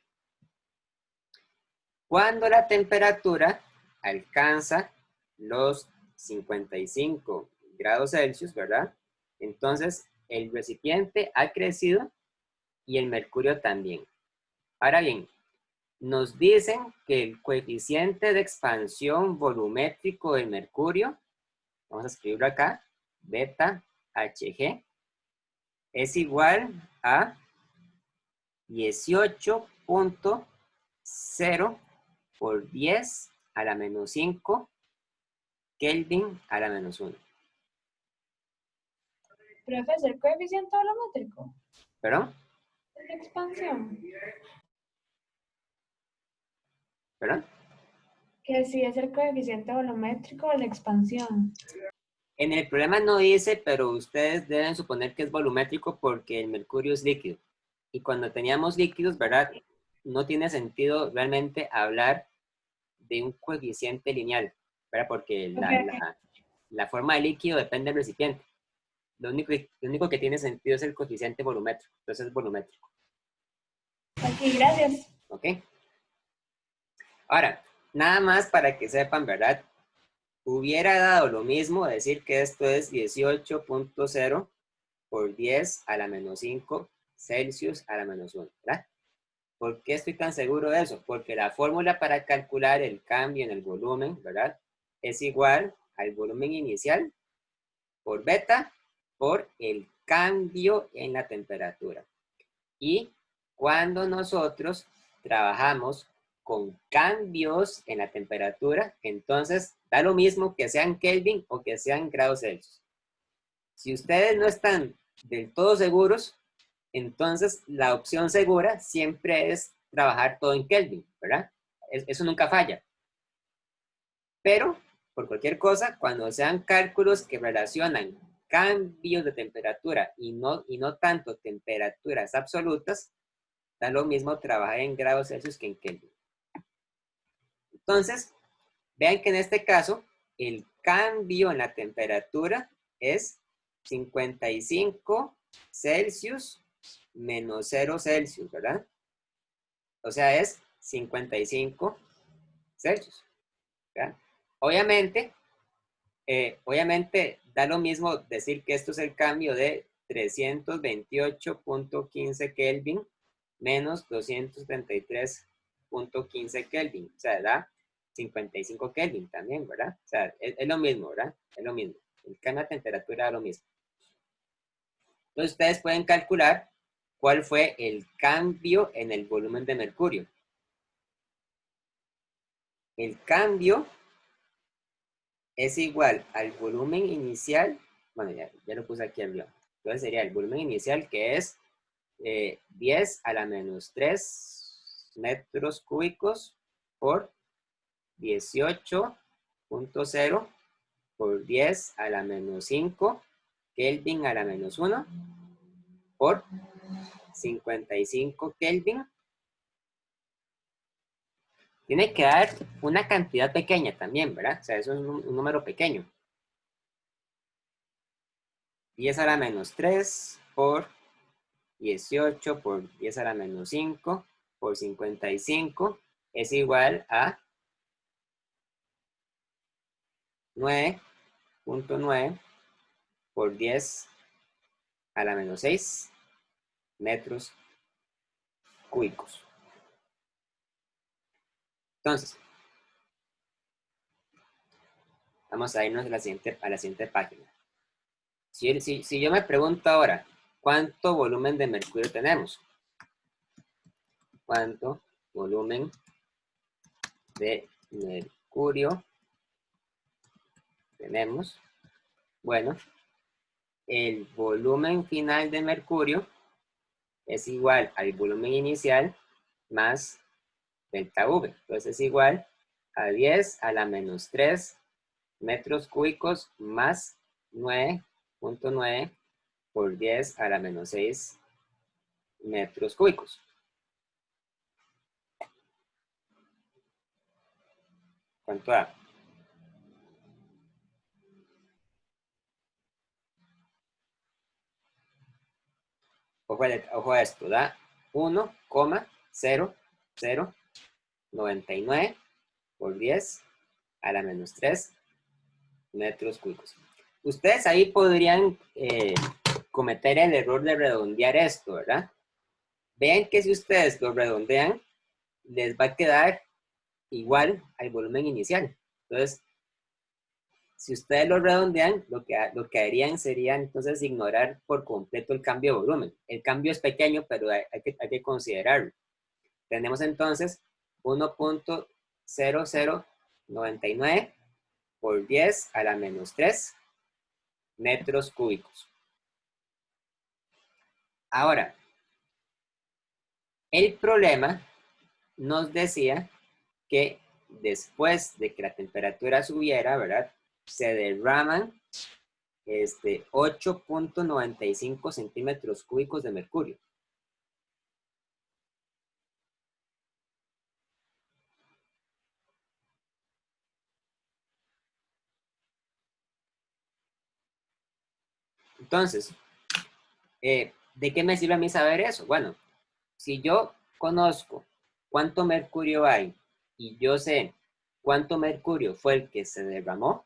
Cuando la temperatura alcanza los 55 grados Celsius, ¿verdad? Entonces, el recipiente ha crecido y el mercurio también. Ahora bien, nos dicen que el coeficiente de expansión volumétrico del mercurio, vamos a escribirlo acá, beta Hg, es igual a 18.0 por 10 a la menos 5 Kelvin a la menos 1. Profe, ¿es el coeficiente volumétrico? ¿Perdón? ¿Es la expansión? ¿Perdón? Que sí es el coeficiente volumétrico o la expansión. En el problema no dice, pero ustedes deben suponer que es volumétrico porque el mercurio es líquido. Y cuando teníamos líquidos, ¿verdad? No tiene sentido realmente hablar de un coeficiente lineal, ¿verdad? Porque la forma de líquido depende del recipiente. Lo único que tiene sentido es el coeficiente volumétrico. Entonces es volumétrico. Ok, gracias. ¿Ok? Ahora, nada más para que sepan, ¿verdad? hubiera dado lo mismo decir que esto es 18.0 por 10 a la menos 5 Celsius a la menos 1, ¿verdad? ¿Por qué estoy tan seguro de eso? Porque la fórmula para calcular el cambio en el volumen, ¿verdad? Es igual al volumen inicial por beta por el cambio en la temperatura. Y cuando nosotros trabajamos con cambios en la temperatura, entonces da lo mismo que sean Kelvin o que sean grados Celsius. Si ustedes no están del todo seguros, entonces la opción segura siempre es trabajar todo en Kelvin, ¿verdad? Eso nunca falla. Pero, por cualquier cosa, cuando sean cálculos que relacionan cambios de temperatura y no tanto temperaturas absolutas, da lo mismo trabajar en grados Celsius que en Kelvin. Entonces, vean que en este caso, el cambio en la temperatura es 55 Celsius menos 0 Celsius, ¿verdad? O sea, es 55 Celsius, ¿verdad? Obviamente da lo mismo decir que esto es el cambio de 328.15 Kelvin menos 233.15 Kelvin. O sea, da 55 Kelvin también, ¿verdad? O sea, es lo mismo, ¿verdad? Es lo mismo. El cambio de temperatura da lo mismo. Entonces, ustedes pueden calcular cuál fue el cambio en el volumen de mercurio. El cambio es igual al volumen inicial. Bueno, ya lo puse aquí arriba. Entonces sería el volumen inicial, que es 10 a la menos 3 metros cúbicos por 18.0 por 10 a la menos 5 Kelvin a la menos 1 por 55 Kelvin. Tiene que dar una cantidad pequeña también, ¿verdad? O sea, eso es un número pequeño. 10 a la menos 3 por 18 por 10 a la menos 5 por 55 es igual a 9.9 por 10 a la menos 6 metros cúbicos. Entonces, vamos a irnos a la siguiente página. Si yo me pregunto ahora, ¿cuánto volumen de mercurio tenemos? ¿Cuánto volumen de mercurio tenemos? Bueno, el volumen final de mercurio es igual al volumen inicial más delta V. Entonces es igual a 10 a la menos 3 metros cúbicos más 9.9 por 10 a la menos 6 metros cúbicos. ¿Cuánto da? Ojo a esto, da 1,0099 por 10 a la menos 3 metros cúbicos. Ustedes ahí podrían cometer el error de redondear esto, ¿verdad? Vean que si ustedes lo redondean, les va a quedar igual al volumen inicial. Entonces, si ustedes lo redondean, lo que harían sería entonces ignorar por completo el cambio de volumen. El cambio es pequeño, pero hay que considerarlo. Tenemos entonces 1.0099 por 10 a la menos 3 metros cúbicos. Ahora, el problema nos decía que después de que la temperatura subiera, ¿verdad? Se derraman 8.95 centímetros cúbicos de mercurio. Entonces, ¿de qué me sirve a mí saber eso? Bueno, si yo conozco cuánto mercurio hay y yo sé cuánto mercurio fue el que se derramó,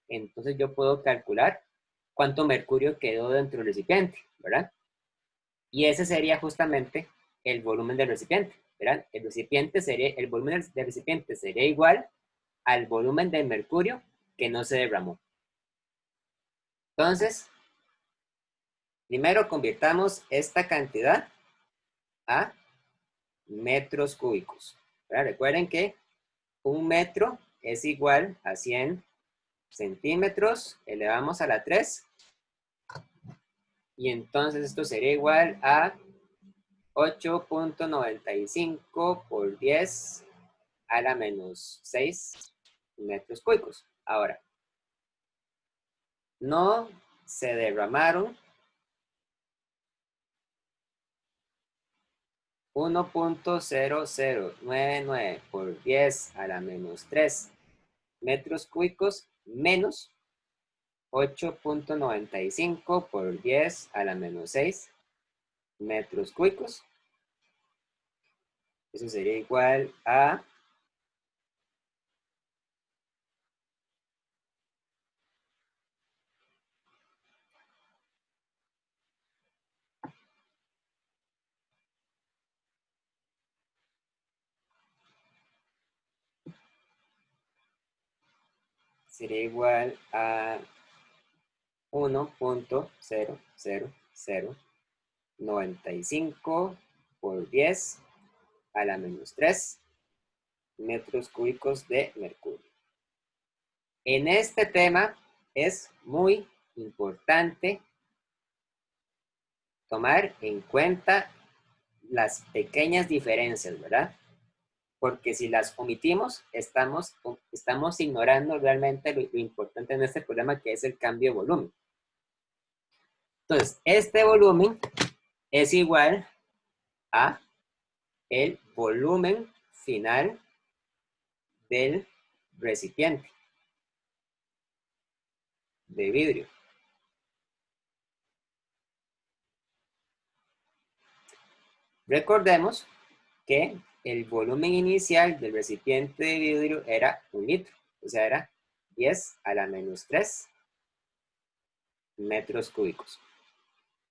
entonces yo puedo calcular cuánto mercurio quedó dentro del recipiente, ¿verdad? Y ese sería justamente el volumen del recipiente, ¿verdad? El volumen del recipiente sería igual al volumen del mercurio que no se derramó. Entonces, primero convirtamos esta cantidad a metros cúbicos, ¿verdad? Recuerden que un metro es igual a 100 centímetros, elevamos a la 3, y entonces esto sería igual a 8.95 por 10 a la menos 6 metros cúbicos. Ahora, no se derramaron 1.0099 por 10 a la menos 3 metros cúbicos menos 8.95 por 10 a la menos 6 metros cúbicos. Eso sería igual a 1.00095 por 10 a la menos 3 metros cúbicos de mercurio. En este tema es muy importante tomar en cuenta las pequeñas diferencias, ¿verdad? Porque si las omitimos, estamos ignorando realmente lo importante en este problema, que es el cambio de volumen. Entonces, este volumen es igual a el volumen final del recipiente de vidrio. Recordemos que el volumen inicial del recipiente de vidrio era 1 litro, o sea, era 10 a la menos 3 metros cúbicos.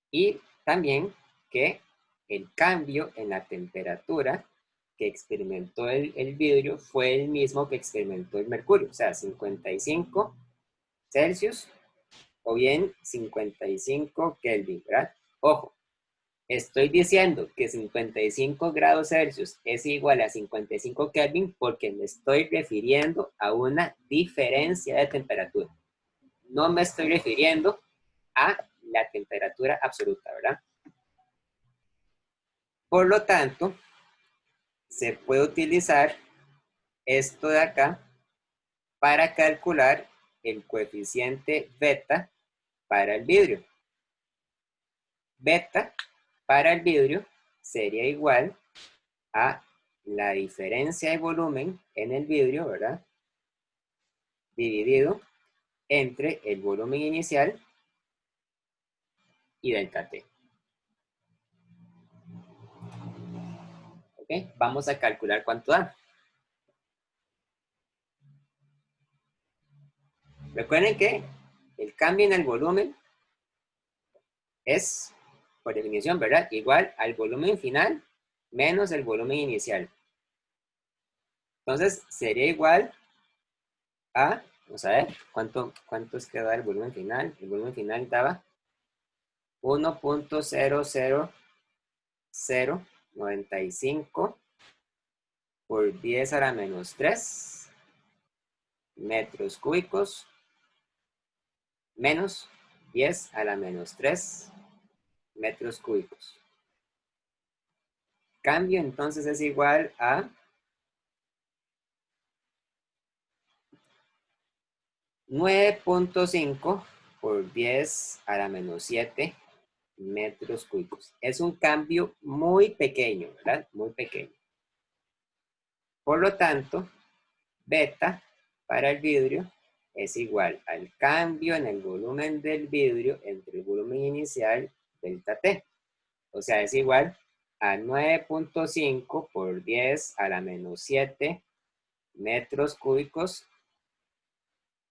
Y también que el cambio en la temperatura que experimentó el vidrio fue el mismo que experimentó el mercurio, o sea, 55 Celsius o bien 55 Kelvin, ¿verdad? Ojo, estoy diciendo que 55 grados Celsius es igual a 55 Kelvin porque me estoy refiriendo a una diferencia de temperatura. No me estoy refiriendo a la temperatura absoluta, ¿verdad? Por lo tanto, se puede utilizar esto de acá para calcular el coeficiente beta para el vidrio. Beta para el vidrio sería igual a la diferencia de volumen en el vidrio, ¿verdad? Dividido entre el volumen inicial y delta T. ¿Ok? Vamos a calcular cuánto da. Recuerden que el cambio en el volumen es, por definición, ¿verdad? Igual al volumen final menos el volumen inicial. Entonces, sería igual a, vamos a ver, ¿cuánto es que da el volumen final? El volumen final daba 1.00095 por 10 a la menos 3 metros cúbicos menos 10 a la menos 3 metros cúbicos. Cambio entonces es igual a 9.5 por 10 a la menos 7 metros cúbicos. Es un cambio muy pequeño, ¿verdad? Muy pequeño. Por lo tanto, beta para el vidrio es igual al cambio en el volumen del vidrio entre el volumen inicial delta T. O sea, es igual a 9.5 por 10 a la menos 7 metros cúbicos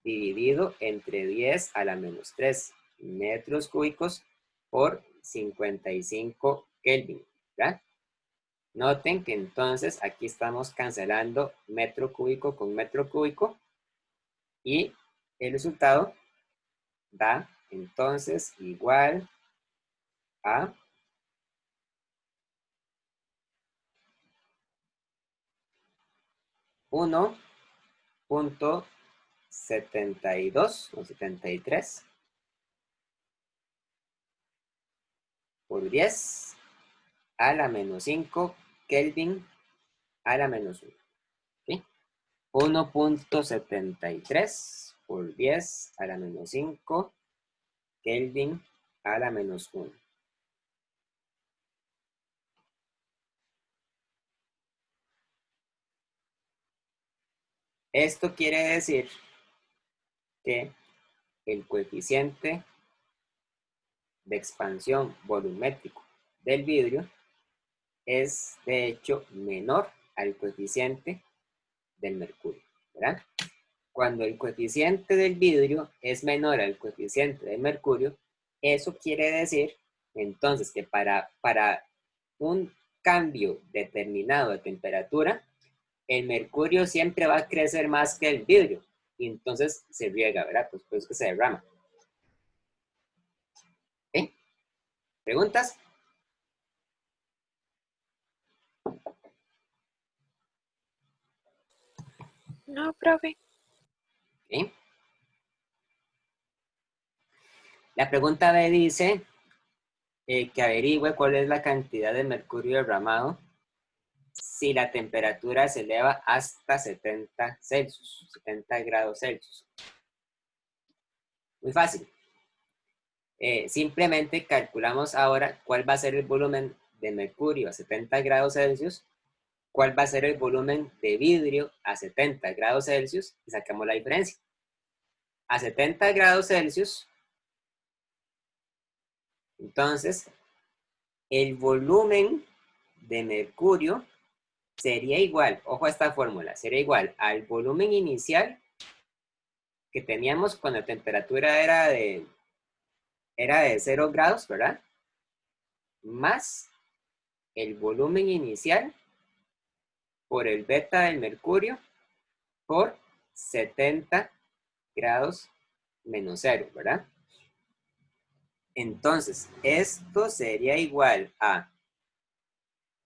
dividido entre 10 a la menos 3 metros cúbicos por 55 Kelvin, ¿verdad? Noten que entonces aquí estamos cancelando metro cúbico con metro cúbico y el resultado da entonces igual a 1.72 o 73 por 10 a la menos 5 Kelvin a la menos 1. ¿Sí? 1.73 por 10 a la menos 5 Kelvin a la menos 1. Esto quiere decir que el coeficiente de expansión volumétrico del vidrio es de hecho menor al coeficiente del mercurio, ¿verdad? Cuando el coeficiente del vidrio es menor al coeficiente del mercurio, eso quiere decir entonces que para un cambio determinado de temperatura, el mercurio siempre va a crecer más que el vidrio y entonces se riega, ¿verdad? Pues que se derrama. ¿Sí? ¿Preguntas? No, profe. ¿Sí? La pregunta B dice que averigüe cuál es la cantidad de mercurio derramado si la temperatura se eleva hasta 70 Celsius, 70 grados Celsius. Muy fácil. Simplemente calculamos ahora cuál va a ser el volumen de mercurio a 70 grados Celsius, cuál va a ser el volumen de vidrio a 70 grados Celsius y sacamos la diferencia. A 70 grados Celsius, entonces, el volumen de mercurio sería igual, ojo a esta fórmula, sería igual al volumen inicial que teníamos cuando la temperatura era de 0 grados, ¿verdad? Más el volumen inicial por el beta del mercurio por 70 grados menos 0, ¿verdad? Entonces, esto sería igual a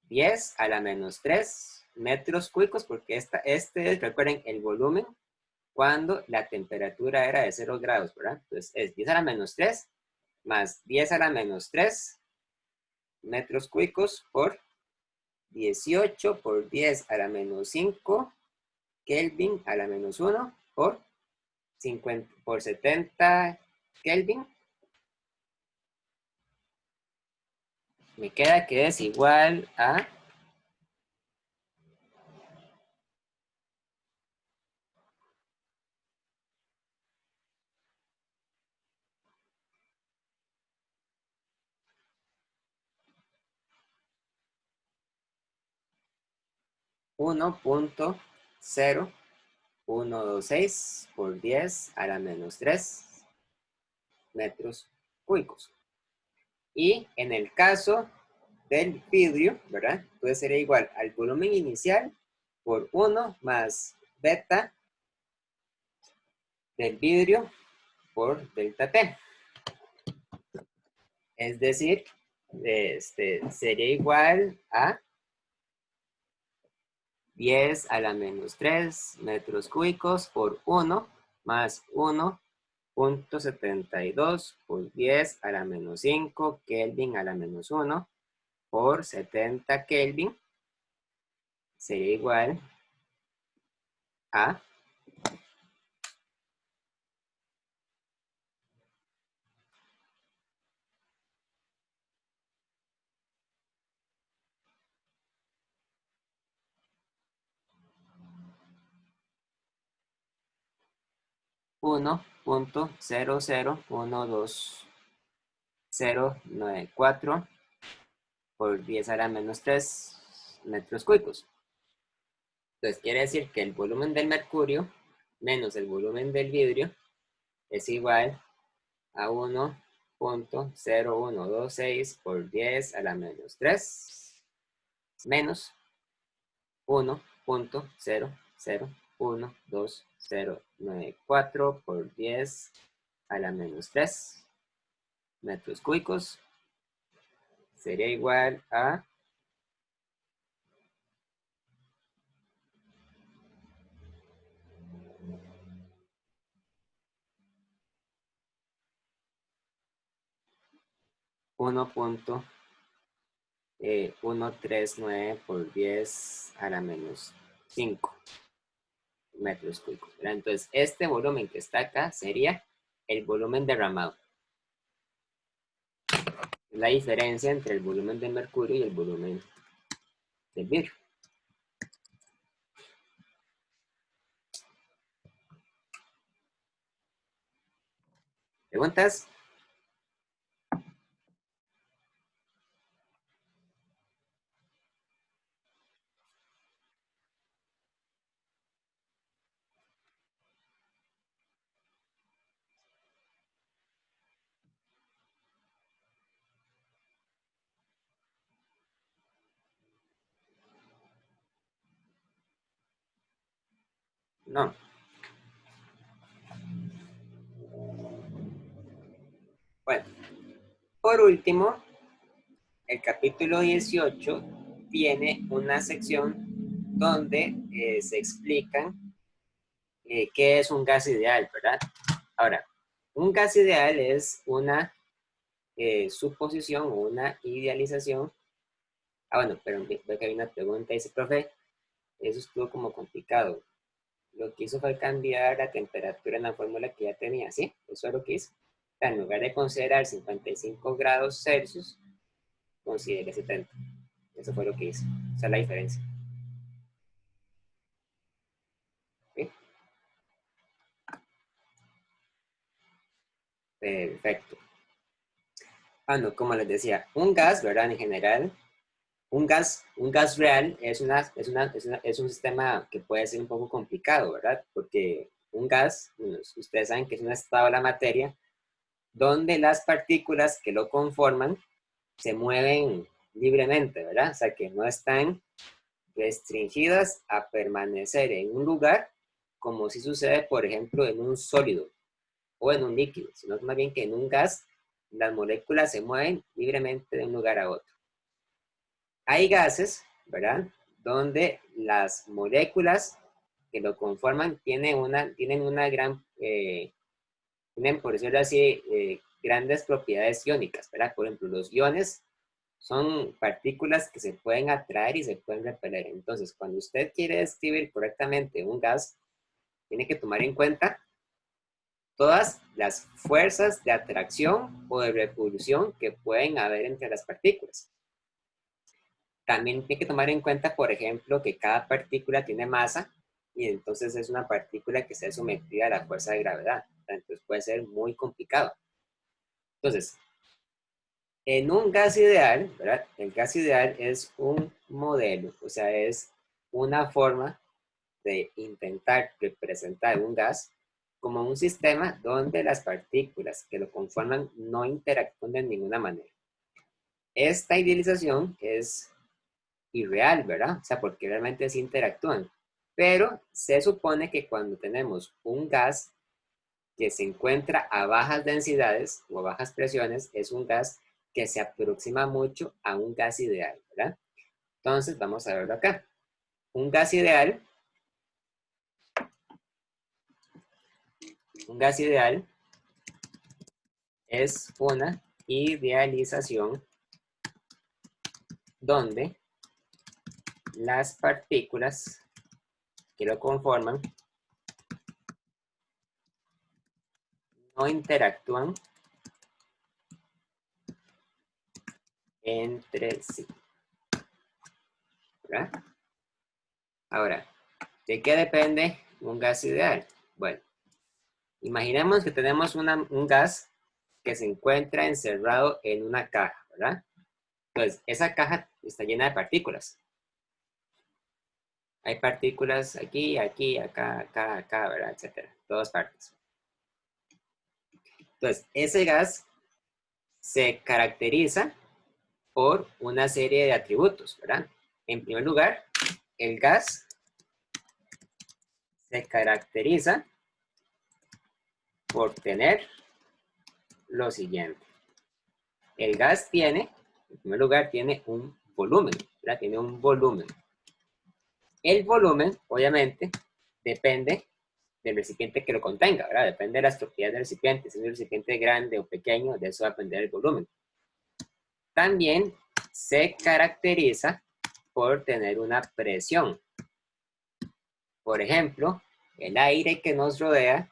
10 a la menos 3 metros cúbicos, porque este es, recuerden, el volumen cuando la temperatura era de 0 grados, ¿verdad? Entonces, es 10 a la menos 3 más 10 a la menos 3 metros cúbicos por 18 por 10 a la menos 5 Kelvin a la menos 1 por 50 por 70 Kelvin. Me queda que es igual a 1.0126 por 10 a la menos 3 metros cúbicos. Y en el caso del vidrio, ¿verdad? Puede ser igual al volumen inicial por 1 más beta del vidrio por delta T. Es decir, sería igual a 10 a la menos 3 metros cúbicos por 1 más 1.72 por 10 a la menos 5 Kelvin a la menos 1 por 70 Kelvin sería igual a 1.0012094 por 10 a la menos 3 metros cúbicos. Entonces quiere decir que el volumen del mercurio menos el volumen del vidrio es igual a 1.0126 por 10 a la menos 3 menos 1.001294 por 10 a la menos 3 metros cúbicos sería igual a 1.139 por 10 a la menos 5 metros cúbicos. ¿Verdad? Entonces, este volumen que está acá sería el volumen derramado. La diferencia entre el volumen de mercurio y el volumen del vidrio. ¿Preguntas? No. Bueno, por último, el capítulo 18 tiene una sección donde se explican qué es un gas ideal, ¿verdad? Ahora, un gas ideal es una suposición o una idealización. Ah, bueno, pero veo que hay una pregunta, dice, profe, eso estuvo como complicado. Lo que hizo fue cambiar la temperatura en la fórmula que ya tenía, ¿sí? Eso es lo que hizo. O sea, en lugar de considerar 55 grados Celsius, considere 70. Eso fue lo que hizo. Esa es la diferencia. ¿Sí? Perfecto. Ah, no, como les decía, un gas, ¿verdad? En general, un gas real es un sistema que puede ser un poco complicado, ¿verdad? Porque un gas, bueno, ustedes saben que es un estado de la materia donde las partículas que lo conforman se mueven libremente, ¿verdad? O sea, que no están restringidas a permanecer en un lugar como si sucede, por ejemplo, en un sólido o en un líquido, sino más bien que en un gas las moléculas se mueven libremente de un lugar a otro. Hay gases, ¿verdad? Donde las moléculas que lo conforman tienen una gran, tienen, por decirlo así, grandes propiedades iónicas, ¿verdad? Por ejemplo, los iones son partículas que se pueden atraer y se pueden repeler. Entonces, cuando usted quiere describir correctamente un gas, tiene que tomar en cuenta todas las fuerzas de atracción o de repulsión que pueden haber entre las partículas. También tiene que tomar en cuenta, por ejemplo, que cada partícula tiene masa y entonces es una partícula que está sometida a la fuerza de gravedad. Entonces puede ser muy complicado. Entonces, en un gas ideal, ¿verdad? El gas ideal es un modelo, o sea, es una forma de intentar representar un gas como un sistema donde las partículas que lo conforman no interactúan de ninguna manera. Esta idealización es irreal, ¿verdad? O sea, porque realmente sí interactúan. Pero se supone que cuando tenemos un gas que se encuentra a bajas densidades o a bajas presiones, es un gas que se aproxima mucho a un gas ideal, ¿verdad? Entonces, vamos a verlo acá. Un gas ideal es una idealización donde las partículas que lo conforman no interactúan entre sí, ¿verdad? Ahora, ¿de qué depende un gas ideal? Bueno, imaginemos que tenemos un gas que se encuentra encerrado en una caja, ¿verdad? Entonces, esa caja está llena de partículas. Hay partículas aquí, aquí, acá, acá, acá, ¿verdad? Etcétera. Todas partes. Entonces, ese gas se caracteriza por una serie de atributos, ¿verdad? En primer lugar, el gas se caracteriza por tener lo siguiente. El gas tiene, en primer lugar, tiene un volumen, ¿verdad? Tiene un volumen. El volumen, obviamente, depende del recipiente que lo contenga, ¿verdad? Depende de las propiedades del recipiente. Si es un recipiente grande o pequeño, de eso va a depender el volumen. También se caracteriza por tener una presión. Por ejemplo, el aire que nos rodea,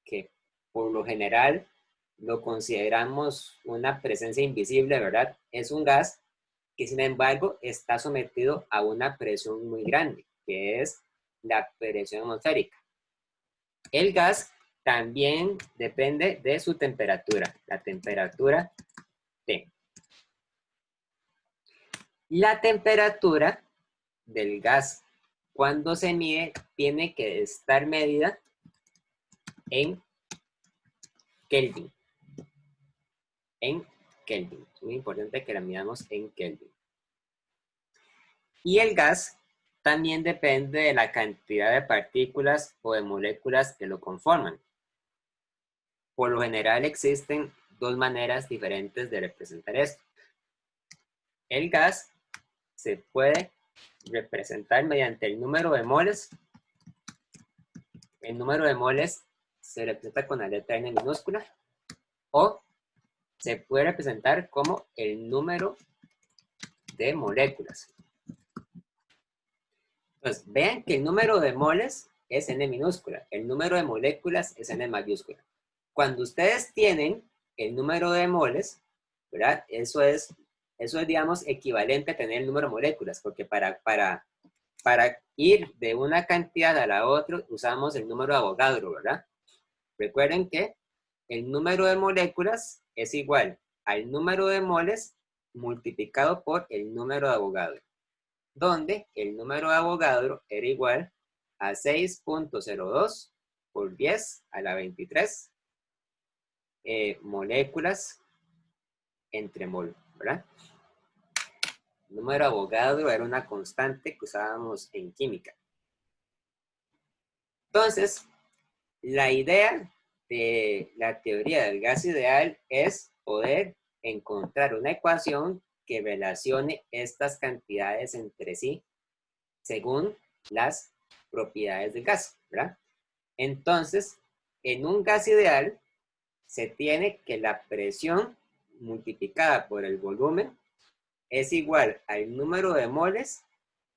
que por lo general lo consideramos una presencia invisible, ¿verdad? Es un gas que, sin embargo, está sometido a una presión muy grande, que es la presión atmosférica. El gas también depende de su temperatura, la temperatura T. La temperatura del gas, cuando se mide, tiene que estar medida en Kelvin. En Kelvin. Es muy importante que la midamos en Kelvin. Y el gas también depende de la cantidad de partículas o de moléculas que lo conforman. Por lo general existen dos maneras diferentes de representar esto. El gas se puede representar mediante el número de moles. El número de moles se representa con la letra N minúscula, o se puede representar como el número de moléculas. Entonces, vean que el número de moles es N minúscula, el número de moléculas es N mayúscula. Cuando ustedes tienen el número de moles, ¿verdad? Eso es, digamos, equivalente a tener el número de moléculas, porque para ir de una cantidad a la otra usamos el número de Avogadro, ¿verdad? Recuerden que el número de moléculas es igual al número de moles multiplicado por el número de Avogadro, donde el número de Avogadro era igual a 6.02 por 10 a la 23 moléculas entre mol, ¿verdad? El número de Avogadro era una constante que usábamos en química. Entonces, la idea de la teoría del gas ideal es poder encontrar una ecuación que relacione estas cantidades entre sí según las propiedades del gas, ¿verdad? Entonces, en un gas ideal se tiene que la presión multiplicada por el volumen es igual al número de moles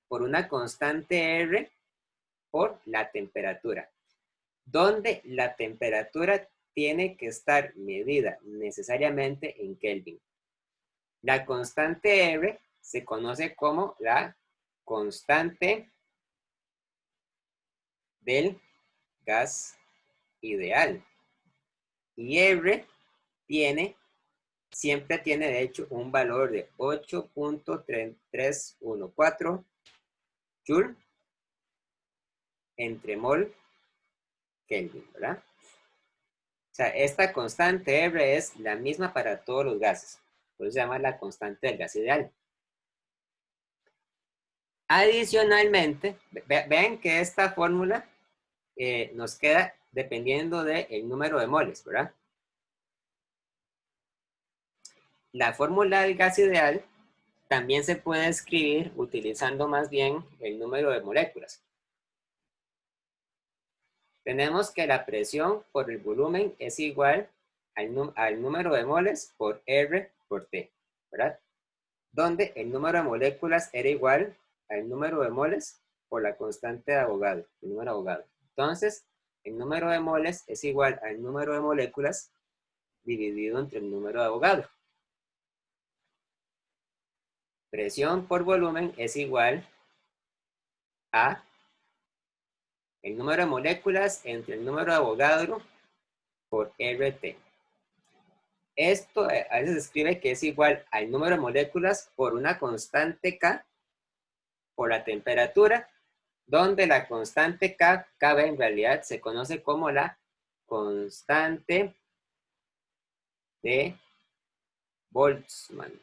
por una constante R por la temperatura, donde la temperatura tiene que estar medida necesariamente en Kelvin. La constante R se conoce como la constante del gas ideal. Y R siempre tiene de hecho un valor de 8.314 Joule entre mol Kelvin, ¿verdad? O sea, esta constante R es la misma para todos los gases. Por eso se llama la constante del gas ideal. Adicionalmente, vean que esta fórmula nos queda dependiendo del número de moles, ¿verdad? La fórmula del gas ideal también se puede escribir utilizando más bien el número de moléculas. Tenemos que la presión por el volumen es igual al número de moles por R por T, ¿verdad? Donde el número de moléculas era igual al número de moles por la constante de Avogadro, el número de Avogadro. Entonces, el número de moles es igual al número de moléculas dividido entre el número de Avogadro. Presión por volumen es igual a el número de moléculas entre el número de Avogadro por RT. Esto a veces se escribe que es igual al número de moléculas por una constante K por la temperatura donde la constante K, KB en realidad se conoce como la constante de Boltzmann.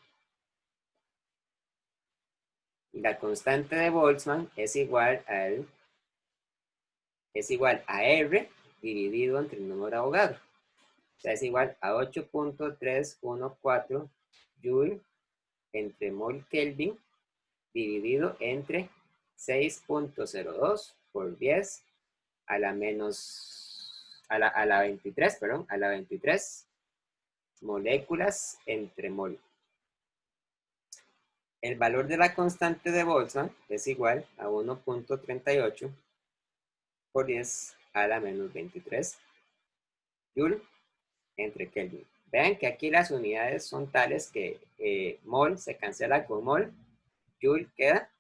Y la constante de Boltzmann es igual a R dividido entre el número de Avogadro. O sea, es igual a 8.314 Joule entre mol Kelvin dividido entre 6.02 por 10 a la 23 moléculas entre mol. El valor de la constante de Boltzmann es igual a 1.38 por 10 a la menos 23 Joule entre Kelvin. Vean que aquí las unidades son tales que mol se cancela con mol, Joule queda,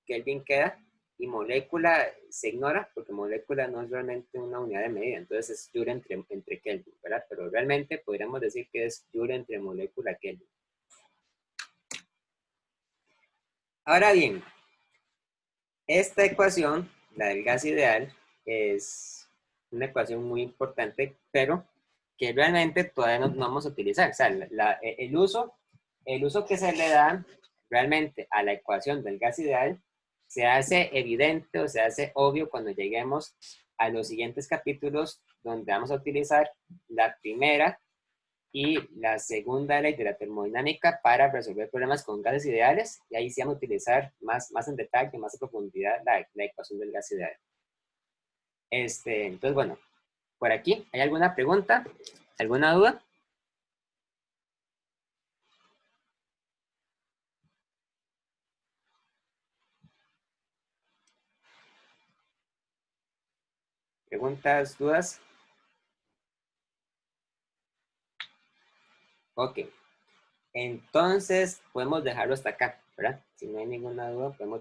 Kelvin queda, y molécula se ignora porque molécula no es realmente una unidad de medida, entonces es Joule entre Kelvin, ¿verdad? Pero realmente podríamos decir que es Joule entre molécula Kelvin. Ahora bien, esta ecuación, la del gas ideal, es una ecuación muy importante, pero que realmente todavía no vamos a utilizar. O sea, el uso que se le da realmente a la ecuación del gas ideal se hace evidente o se hace obvio cuando lleguemos a los siguientes capítulos donde vamos a utilizar la primera y la segunda ley de la termodinámica para resolver problemas con gases ideales, y ahí sí vamos a utilizar más en detalle, más en profundidad la ecuación del gas ideal. Entonces, bueno, por aquí, ¿hay alguna pregunta? ¿Alguna duda? ¿Preguntas, dudas? Ok. Entonces, podemos dejarlo hasta acá, ¿verdad? Si no hay ninguna duda, podemos